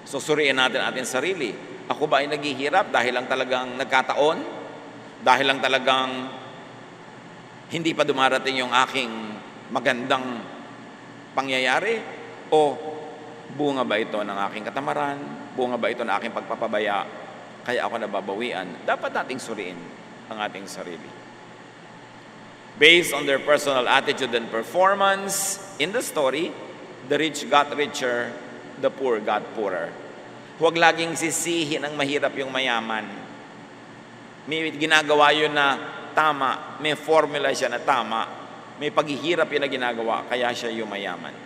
Susuriin natin ating sarili. Ako ba ay naghihirap dahil lang talagang nagkataon? Dahil lang talagang hindi pa dumarating yung aking magandang pangyayari? O bunga ba ito ng aking katamaran? Bunga ba ito ng aking pagpapabaya? Kaya ako nababawian. Dapat nating suriin ang ating sarili. Based on their personal attitude and performance, in the story, the rich got richer, the poor got poorer. Huwag laging sisihin ang mahirap yung mayaman. May ginagawa yun na tama, may formula siya na tama, may paghihirap yun na ginagawa, kaya siya yung mayaman.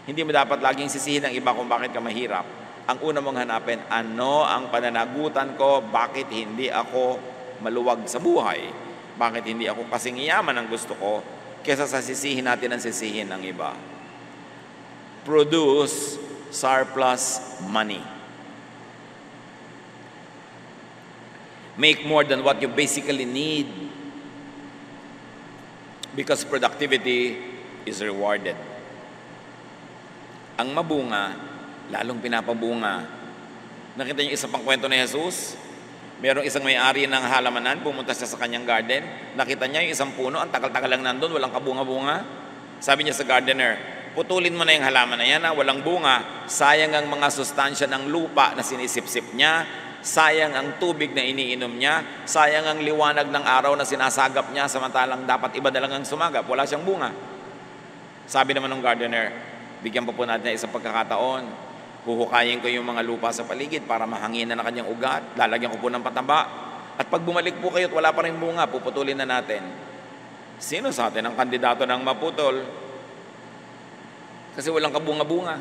Hindi mo dapat laging sisihin ang iba kung bakit ka mahirap. Ang una mong hanapin, ano ang pananagutan ko, bakit hindi ako maluwag sa buhay? Bakit hindi ako kasing yaman ang gusto ko kesa sa sisihin natin ang sisihin ng iba? Produce surplus money. Make more than what you basically need because productivity is rewarded. Ang mabunga, lalong pinapabunga. Nakita niyo isa pang kwento ni Jesus? Merong isang may-ari ng halamanan, pumunta siya sa kanyang garden. Nakita niya yung isang puno, ang tagal-tagal lang nandun, walang kabunga-bunga. Sabi niya sa gardener, putulin mo na yung halaman na yan, walang bunga. Sayang ang mga sustansya ng lupa na sinisip-sip niya. Sayang ang tubig na iniinom niya. Sayang ang liwanag ng araw na sinasagap niya, samantalang dapat iba na lang ang sumagap. Wala siyang bunga. Sabi naman ng gardener, bigyan pa po natin ng isang pagkakataon. Huhukayin ko yung mga lupa sa paligid para mahanginan na kanyang ugat. Lalagyan ko po ng pataba. At pag bumalik po kayo at wala pa rin bunga, puputulin na natin. Sino sa atin ang kandidato ng maputol? Kasi walang kabunga-bunga.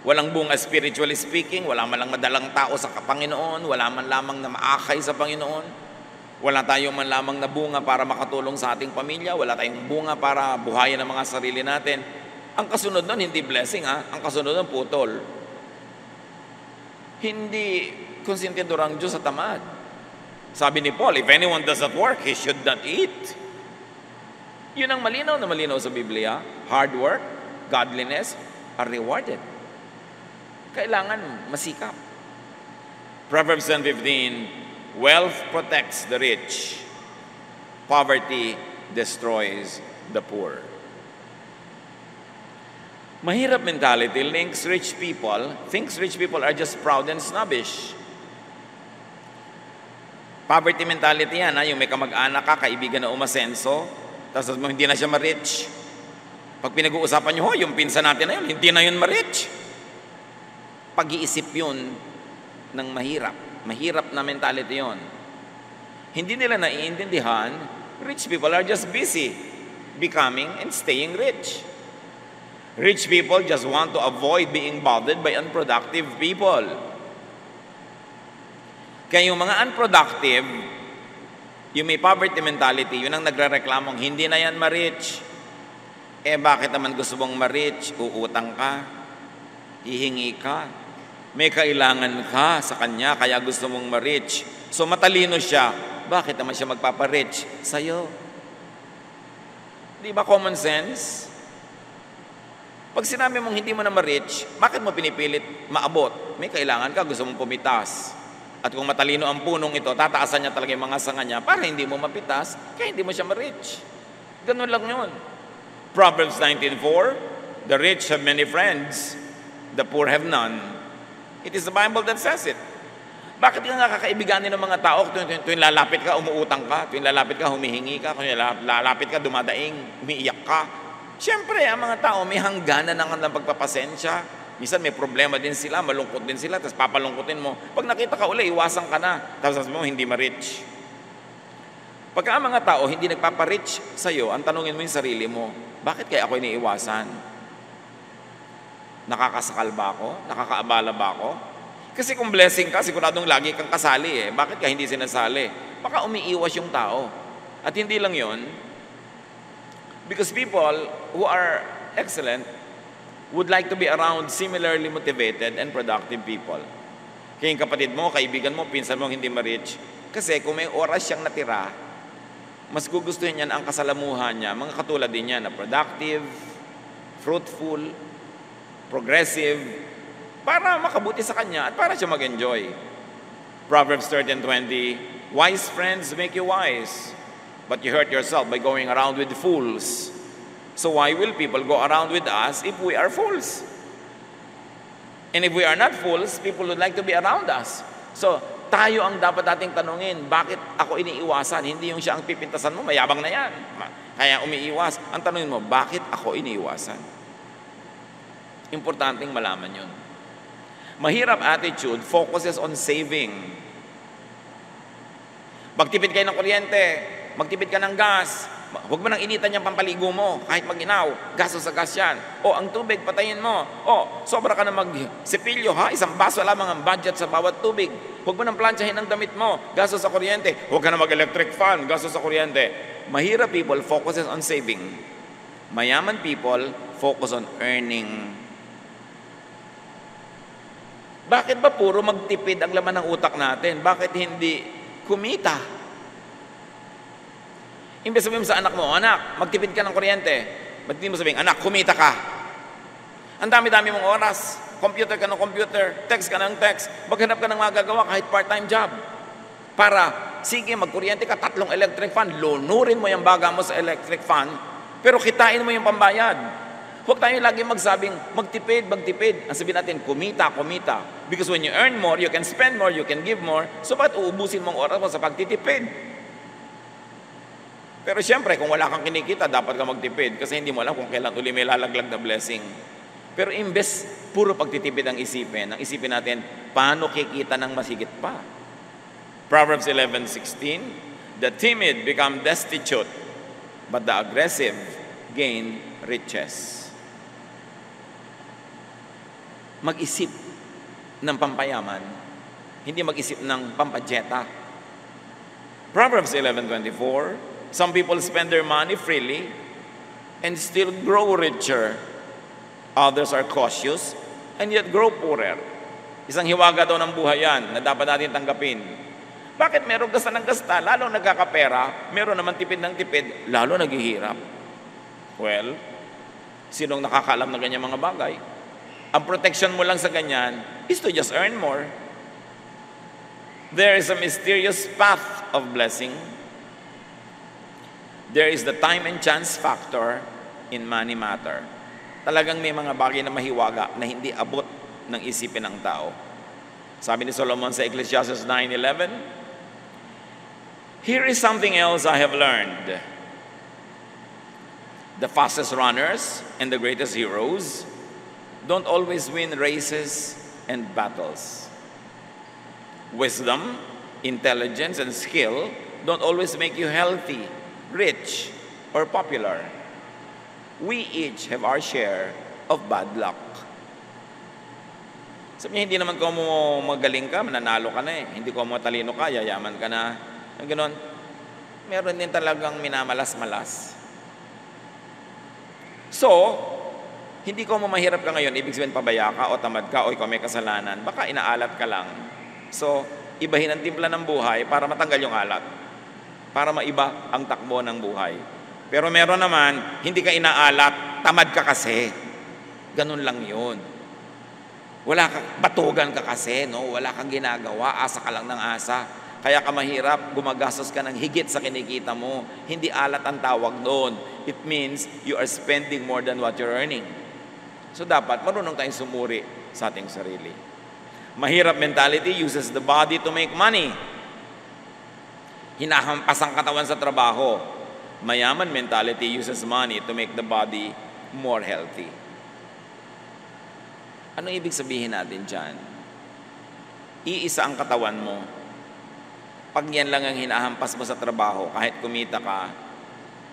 Walang bunga spiritually speaking. Wala man lang madalang tao sa Panginoon. Wala man lamang na maakay sa Panginoon. Wala tayong man lamang na bunga para makatulong sa ating pamilya. Wala tayong bunga para buhayin ang mga sarili natin. Ang kasunod nun, hindi blessing ha. Ang kasunod nun, putol. Hindi konsentidor ang Diyos sa tamad. Sabi ni Paul, if anyone does not work, he should not eat. Yun ang malinaw na malinaw sa Biblia. Hard work, godliness are rewarded. Kailangan masikap. Proverbs 10:15, wealth protects the rich. Poverty destroys the poor. Mahirap mentality thinks rich people are just proud and snobbish. Poverty mentality yan, yung may kamag-anak ka, kaibigan na umasenso, tapos hindi na siya ma-rich. Pag pinag-uusapan nyo, yung pinsan natin na yun, hindi na yun ma-rich. Pag-iisip yun ng mahirap. Mahirap na mentality yun. Hindi nila naiintindihan, rich people are just busy. becoming and staying rich. Rich people just want to avoid being bothered by unproductive people. Kaya yung mga unproductive, yung may poverty mentality, yun ang nagre-reklamong, hindi na yan ma-rich. Bakit naman gusto mong ma-rich? Uutang ka, hihingi ka, may kailangan ka sa kanya, kaya gusto mong ma-rich. So matalino siya, bakit naman siya magpapa-rich sa'yo? Di ba common sense? Pag sinabi mong hindi mo na ma-rich, bakit mo pinipilit maabot? May kailangan ka, gusto mong pumitas. At kung matalino ang punong ito, tataasan niya talaga yung mga sanga niya para hindi mo mapitas, kaya hindi mo siya ma-rich. Ganun lang yun. Proverbs 19:4, the rich have many friends, the poor have none. It is the Bible that says it. Bakit ka nga kakaibiganin ng mga tao? Tuwing lalapit ka, umuutang ka. Tuwing lalapit ka, humihingi ka. Tuwing lalapit ka, dumadaing, umiiyak ka. Siyempre, ang mga tao may hangganan ng pagpapasensya. Minsan may problema din sila, malungkot din sila, tapos papalungkutin mo. Pag nakita ka uli, iwasan ka na. Tapos sabi mo, hindi ma-rich. Pagka ang mga tao hindi nagpapa-rich sa'yo, ang tanungin mo yung sarili mo, bakit kaya ako iniiwasan? Nakakasakal ba ako? Nakakaabala ba ako? Kasi kung blessing ka, siguradong lagi kang kasali Bakit ka hindi sinasali? Baka umiiwas yung tao. At hindi lang yon, because people who are excellent would like to be around similarly motivated and productive people. Kaya yung kapatid mo, kaibigan mo, pinsan mo hindi ma-rich. Kasi kung may oras siyang natira, mas gugustuhin niyan ang kasalamuhan niya, mga katulad din niya na productive, fruitful, progressive, para makabuti sa kanya at para siya mag-enjoy. Proverbs 13:20, wise friends make you wise, but you hurt yourself by going around with fools. So why will people go around with us if we are fools? And if we are not fools, people would like to be around us. So, tayo ang dapat nating tanungin, bakit ako iniiwasan? Hindi yung siya ang pipintasan mo, mayabang na yan. Kaya umiiwas. Ang tanungin mo, bakit ako iniiwasan? Importanteng malaman yun. Mahirap attitude focuses on saving. Magtipid kayo ng kuryente, magtipid ka ng gas, huwag mo nang initan yung pampaligo mo, kahit mag-inaw, gasto sa gas yan. O, ang tubig, patayin mo. O, sobra ka na magsipilyo, ha? Isang baso lamang ang budget sa bawat tubig. Huwag mo nang planchahin ang damit mo, gasto sa kuryente. Huwag ka na mag-electric fan, gasto sa kuryente. Mahirap people focuses on saving. Mayaman people focus on earning. Bakit ba puro magtipid ang laman ng utak natin? Bakit hindi kumita? Imbes sabihin mo sa anak mo, anak, magtipid ka ng kuryente. Ba't hindi mo sabihin, anak, kumita ka? Ang dami-dami mong oras. Computer ka ng computer, text ka ng text. Maghanap ka ng magagawa kahit part-time job. Para, sige, magkuryente ka, 3 electric fan. Lunurin mo yung baga mo sa electric fan, pero kitain mo yung pambayad. Huwag tayo lagi magsabing, magtipid, magtipid. Ang sabihin natin, kumita, kumita. Because when you earn more, you can spend more, you can give more. So, ba't uubusin mong oras mo sa pagtitipid? Pero siyempre, kung wala kang kinikita, dapat ka magtipid kasi hindi mo alam kung kailan uli may lalaglag na blessing. Pero imbes, puro pagtitipid ang isipin natin, paano kikita ng masigit pa? Proverbs 11:16, the timid become destitute, but the aggressive gain riches. Mag-isip ng pampayaman, hindi mag-isip ng pampadjeta. Proverbs 11:24, some people spend their money freely and still grow richer. Others are cautious and yet grow poorer. Isang hiwaga daw ng buhay yan na dapat natin tanggapin. Bakit meron gasta ng gasta, lalo nagkakapera, meron naman tipid ng tipid, lalo naghihirap? Well, sinong nakakaalam na ganyan mga bagay? Ang protection mo lang sa ganyan is to just earn more. There is a mysterious path of blessing. There is the time and chance factor in money matter. Talagang may mga bagay na mahiwaga na hindi abot ng isipin ng tao. Sabi ni Solomon sa Ecclesiastes 9:11, here is something else I have learned. The fastest runners and the greatest heroes don't always win races and battles. Wisdom, intelligence, and skill don't always make you healthy, rich, or popular. we each have our share of bad luck. Sabi niya, hindi naman ko mo magaling ka, mananalo ka na eh. Hindi ko mo talino ka, yayaman ka na. Ang ganon. Meron din talagang minamalas-malas. So, hindi ko mo mahirap ka ngayon, ibig sabihin pabaya ka o tamad ka o ikaw may kasalanan. Baka inaalat ka lang. So, ibahin ang timpla ng buhay para matanggal yung alat. Para maiba ang takbo ng buhay. Pero meron naman, hindi ka inaalat, tamad ka kasi. Ganun lang yun. Wala ka, batugan ka kasi, no? Wala kang ginagawa, asa ka lang ng asa. Kaya ka mahirap, gumagastos ka ng higit sa kinikita mo. Hindi alat ang tawag doon. It means you are spending more than what you're earning. So dapat marunong tayong sumuri sa ating sarili. Mahirap mentality uses the body to make money. Hinahampas ang katawan sa trabaho. Mayaman mentality uses money to make the body more healthy. Ano ibig sabihin natin dyan? Iisa ang katawan mo. Pag yan lang ang hinahampas mo sa trabaho, kahit kumita ka,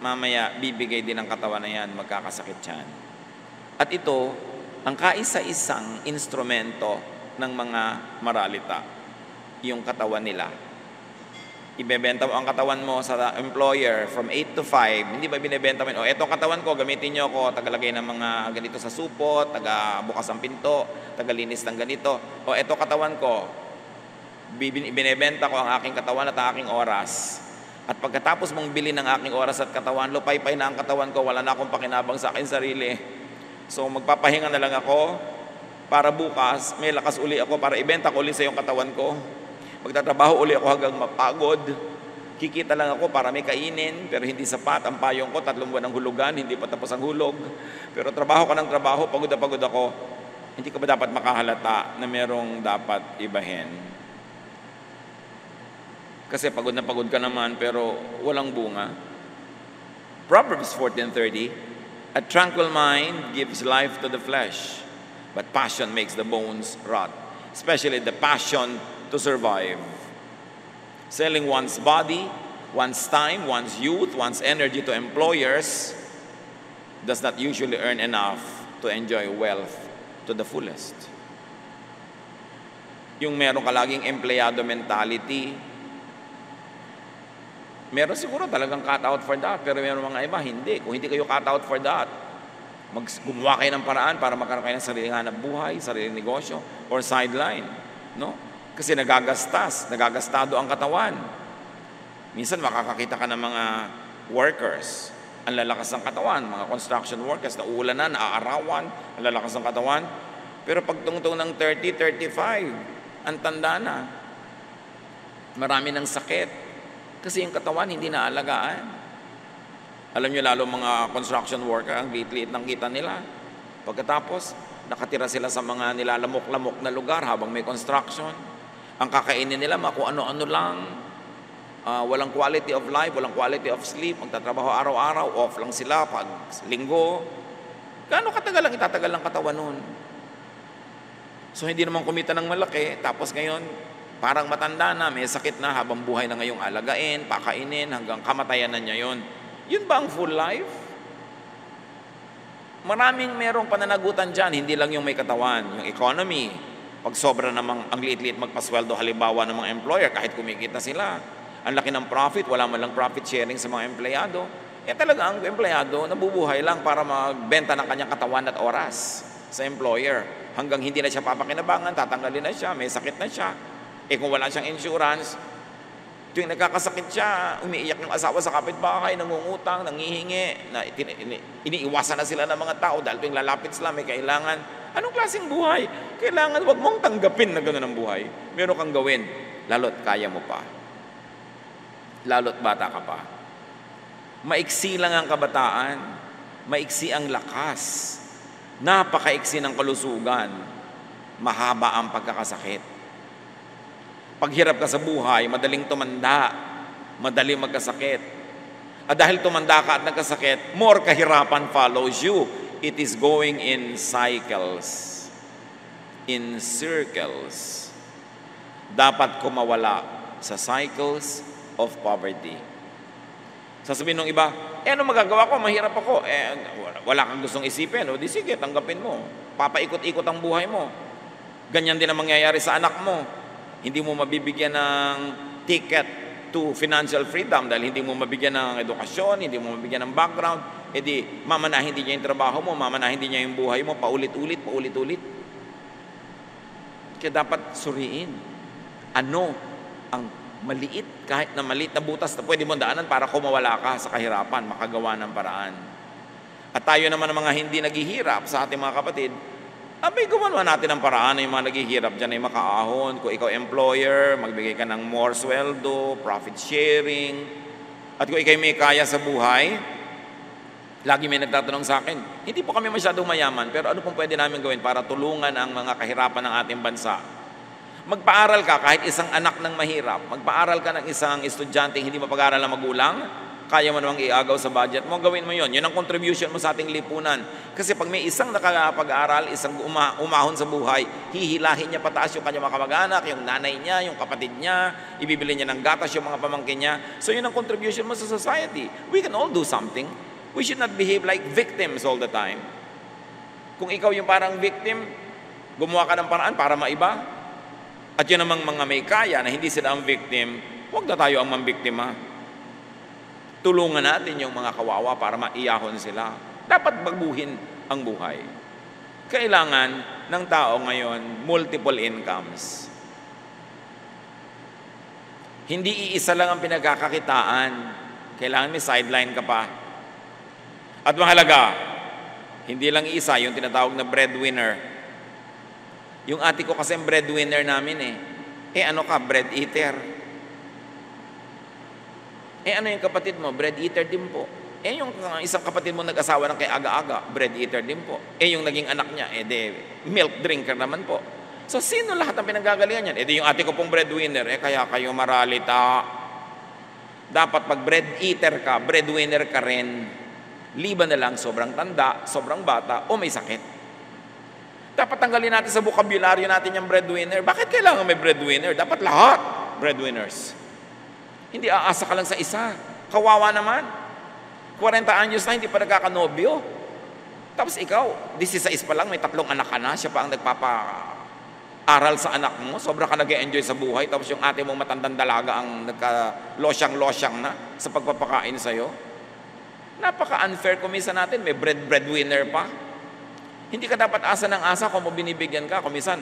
mamaya bibigay din ang katawan na yan, magkakasakit yan. At ito, ang kaisa-isang instrumento ng mga maralita, yung katawan nila. Ibebenta mo ang katawan mo sa employer from 8 to 5. Hindi ba binibenta mo? O, eto katawan ko, gamitin nyo ako, tagalagay ng mga ganito sa supot, taga-bukas ang pinto, tagalinis ng ganito. O, eto katawan ko, binibenta ko ang aking katawan at ang aking oras. At pagkatapos mong bili ng aking oras at katawan, lupay-pay na ang katawan ko, wala na akong pakinabang sa aking sarili. So, magpapahinga na lang ako para bukas, may lakas uli ako para ibenta ko uli sa yung katawan ko. Magtatrabaho uli ako hanggang mapagod. Kikita lang ako para may kainin, pero hindi sapat. Ang payong ko, 3 buwan ng hulugan, hindi pa tapos ang hulog. Pero trabaho ka ng trabaho, pagod na pagod ako. Hindi ka ba dapat makahalata na merong dapat ibahin? Kasi pagod na pagod ka naman, pero walang bunga. Proverbs 14:30, a tranquil mind gives life to the flesh, but passion makes the bones rot. Especially the passion to survive. Selling one's body, one's time, one's youth, one's energy to employers does not usually earn enough to enjoy wealth to the fullest. Yung meron ka laging empleyado mentality, meron siguro talagang cut out for that, pero meron mga iba, hindi. Kung hindi kayo cut out for that, gumawa kayo ng paraan para magkaroon kayo ng sariling hanap buhay, sariling negosyo, or sideline. No? Kasi nagagastado ang katawan. Minsan makakakita ka ng mga workers, ang lalakas ng katawan, mga construction workers, na uulan na, naaarawan, ang lalakas ng katawan. Pero pag tungtong ng 30, 35, ang tanda na. Marami ng sakit. Kasi yung katawan hindi naalagaan. Alam nyo lalo mga construction worker, ang liit-liit ng kita nila. Pagkatapos, nakatira sila sa mga nilalamok-lamok na lugar habang may construction. Ang kakainin nila, kung ano-ano lang. Walang quality of life, walang quality of sleep. Magtatrabaho araw-araw, off lang sila pag linggo. Gaano katagal lang itatagal ng katawan nun? So hindi naman kumita ng malaki, tapos ngayon, parang matanda na, may sakit na habang buhay na ngayong alagain, pakainin, hanggang kamatayan na niya yun. Yun ba ang full life? Maraming merong pananagutan dyan, hindi lang yung may katawan, yung economy. Pag sobra namang ang liit-liit magpasweldo halimbawa ng mga employer, kahit kumikita sila, ang laki ng profit, wala man lang profit sharing sa mga empleyado, talaga ang empleyado nabubuhay lang para magbenta ng kanyang katawan at oras sa employer. Hanggang hindi na siya papakinabangan, tatanggalin na siya, may sakit na siya. Kung wala siyang insurance, tuwing nagkakasakit siya, umiiyak yung asawa sa kapitbahay, nangungutang, nangihingi, na iniiwasan na sila ng mga tao dahil tuwing lalapit sila, may kailangan. Anong klaseng buhay? Kailangan wag mong tanggapin na gano'n ang buhay. Meron kang gawin, lalo't kaya mo pa. Lalo't bata ka pa. Maiksi lang ang kabataan, maiksi ang lakas, napakaiksi ng kalusugan, mahaba ang pagkakasakit. Paghirap ka sa buhay, madaling tumanda, madaling magkasakit. At dahil tumanda ka at nagkasakit, more kahirapan follows you. It is going in cycles, in circles. Dapat kumawala sa cycles of poverty. Sasabihin ng iba, ano magagawa ko? Mahirap ako. Wala kang gustong isipin. O di sige, tanggapin mo. Papaikot-ikot ang buhay mo. Ganyan din ang mangyayari sa anak mo. Hindi mo mabibigyan ng ticket to financial freedom dahil hindi mo mabigyan ng edukasyon, hindi mo mabigyan ng background. Di mamanahin din niya yung trabaho mo, mamanahin din niya yung buhay mo, paulit-ulit. Kaya dapat suriin. Ano ang maliit, kahit na maliit na butas na pwede mo daanan para kumawala ka sa kahirapan, makagawa ng paraan. At tayo naman ang mga hindi naghihirap sa ating mga kapatid, gumawa natin ang paraan na yung mga naghihirap dyan ay makaahon. Kung ikaw employer, magbigay ka ng more sweldo, profit sharing. At kung ikaw may kaya sa buhay, lagi may nagtatanong sa akin, hindi po kami masyadong mayaman, pero ano pong pwede namin gawin para tulungan ang mga kahirapan ng ating bansa? Magpaaral ka kahit isang anak ng mahirap. Magpaaral ka ng isang estudyante hindi mapag-aral ng magulang. Kaya mo namang iagaw sa budget mo. Gawin mo yon. Yun ang contribution mo sa ating lipunan. Kasi pag may isang nakapag-aral, isang umahon sa buhay, hihilahin niya pataas yung kanyang mga kamag-anak, yung nanay niya, yung kapatid niya, ibibili niya ng gatas yung mga pamangkin niya. So yun ang contribution mo sa society. We can all do something. We should not behave like victims all the time. Kung ikaw yung parang victim, gumawa ka ng paraan para maiba. At yun namang mga may kaya na hindi sila ang victim, huwag na tayo ang mambiktima. Tulungan natin yung mga kawawa para maiyahon sila. Dapat baguhin ang buhay. Kailangan ng tao ngayon, multiple incomes. Hindi iisa lang ang pinagkakakitaan. Kailangan may sideline ka pa. At mahalaga, hindi lang isa yung tinatawag na breadwinner. Yung ate ko kasi breadwinner namin ano ka, bread eater. Ano yung kapatid mo? Bread eater din po. Yung isang kapatid mo nag-asawa ng kay aga-aga, bread eater din po. Yung naging anak niya, milk drinker naman po. So, sino lahat ang pinanggagalingan yan? Yung ate ko pong breadwinner, kaya kayo maralita. Dapat pag bread eater ka, breadwinner ka rin. Liban na lang, sobrang tanda, sobrang bata, o may sakit. Dapat tanggalin natin sa bokabularyo natin yung breadwinner. Bakit kailangan may breadwinner? Dapat lahat breadwinners. Hindi aasa ka lang sa isa. Kawawa naman. 40 anyos na, hindi pa nagkakanobyo. Tapos ikaw, 16 pa lang, may 3 anak ka na, siya pa ang nagpapa-aral sa anak mo. Sobra ka nag-enjoy sa buhay. Tapos yung ate mong matandang dalaga ang nagka-losyang-losyang na sa pagpapakain sa'yo. Napaka-unfair kumisa natin. May breadwinner pa. Hindi ka dapat asa ng asa kung mo binibigyan ka. Kung minsan,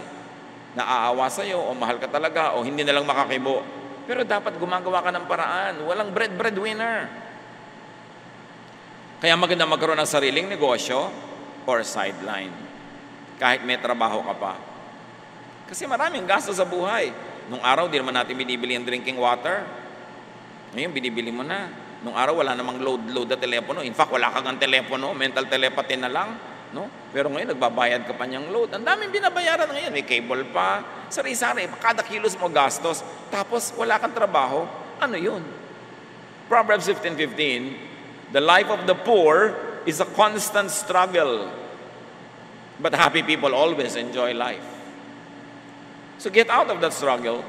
naaawa sa'yo o mahal ka talaga o hindi na lang makakibo. Pero dapat gumagawa ka ng paraan. Walang breadwinner. Kaya maganda magkaroon ng sariling negosyo or sideline. Kahit may trabaho ka pa. Kasi maraming gasto sa buhay. Nung araw, di naman natin binibili ang drinking water. Ngayon, binibili mo na. Nung araw, wala namang load na telepono. In fact, wala kang telepono. Mental telepathy na lang. No? Pero ngayon, nagbabayad ka pa niyang load. Ang daming binabayaran ngayon. May cable pa. Sari-sari. Kada kilos mo gastos. Tapos, wala kang trabaho. Ano yun? Proverbs 15:15, the life of the poor is a constant struggle. But happy people always enjoy life. So get out of that struggle.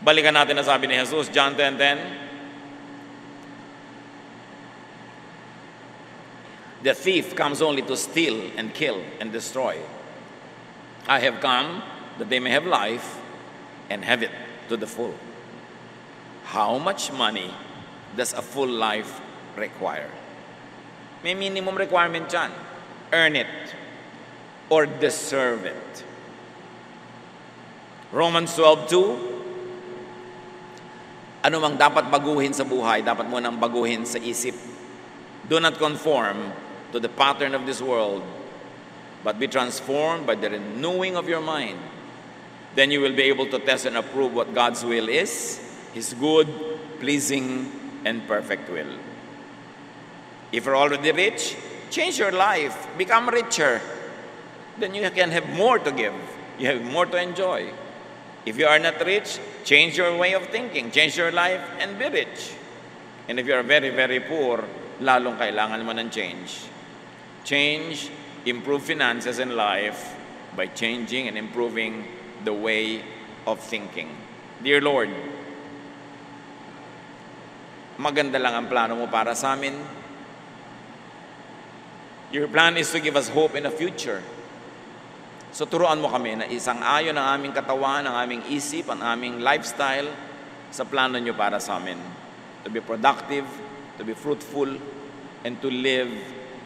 Balikan natin na sabi ni Jesus, John 10:10. The thief comes only to steal and kill and destroy. I have come that they may have life and have it to the full. How much money does a full life require? May minimum requirement dyan. Earn it or deserve it. Romans 12:2. Ano mang dapat baguhin sa buhay, dapat mo nang baguhin sa isip. Do not conform to the pattern of this world, but be transformed by the renewing of your mind. Then you will be able to test and approve what God's will is, His good, pleasing, and perfect will. If you're already rich, change your life. Become richer. Then you can have more to give. You have more to enjoy. If you are not rich, change your way of thinking. Change your life and be rich. And if you are very, very poor, lalong kailangan mo ng change. Change, improve finances and life by changing and improving the way of thinking. Dear Lord, maganda lang ang plano mo para sa amin. Your plan is to give us hope in the future. So turuan mo kami na isang-ayon ang aming katawan, ang aming isip, ang aming lifestyle sa plano nyo para sa amin. To be productive, to be fruitful, and to live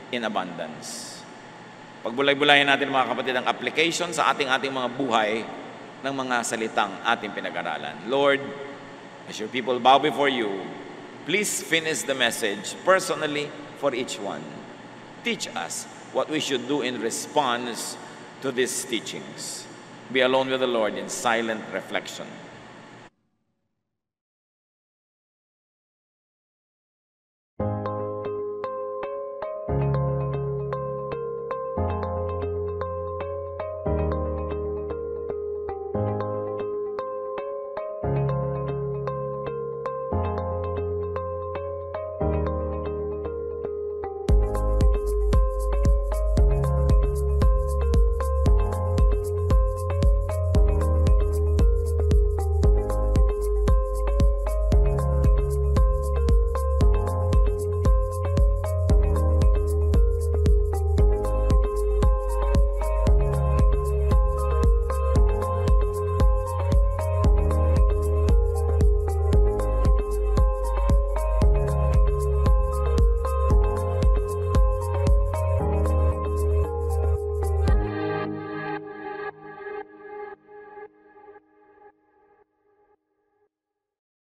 in abundance. Pagbulay-bulayan natin mga kapatid ang application sa ating mga buhay ng mga salitang ating pinag-aralan. Lord, as your people bow before you, please finish the message personally for each one. Teach us what we should do in response to these teachings. Be alone with the Lord in silent reflection.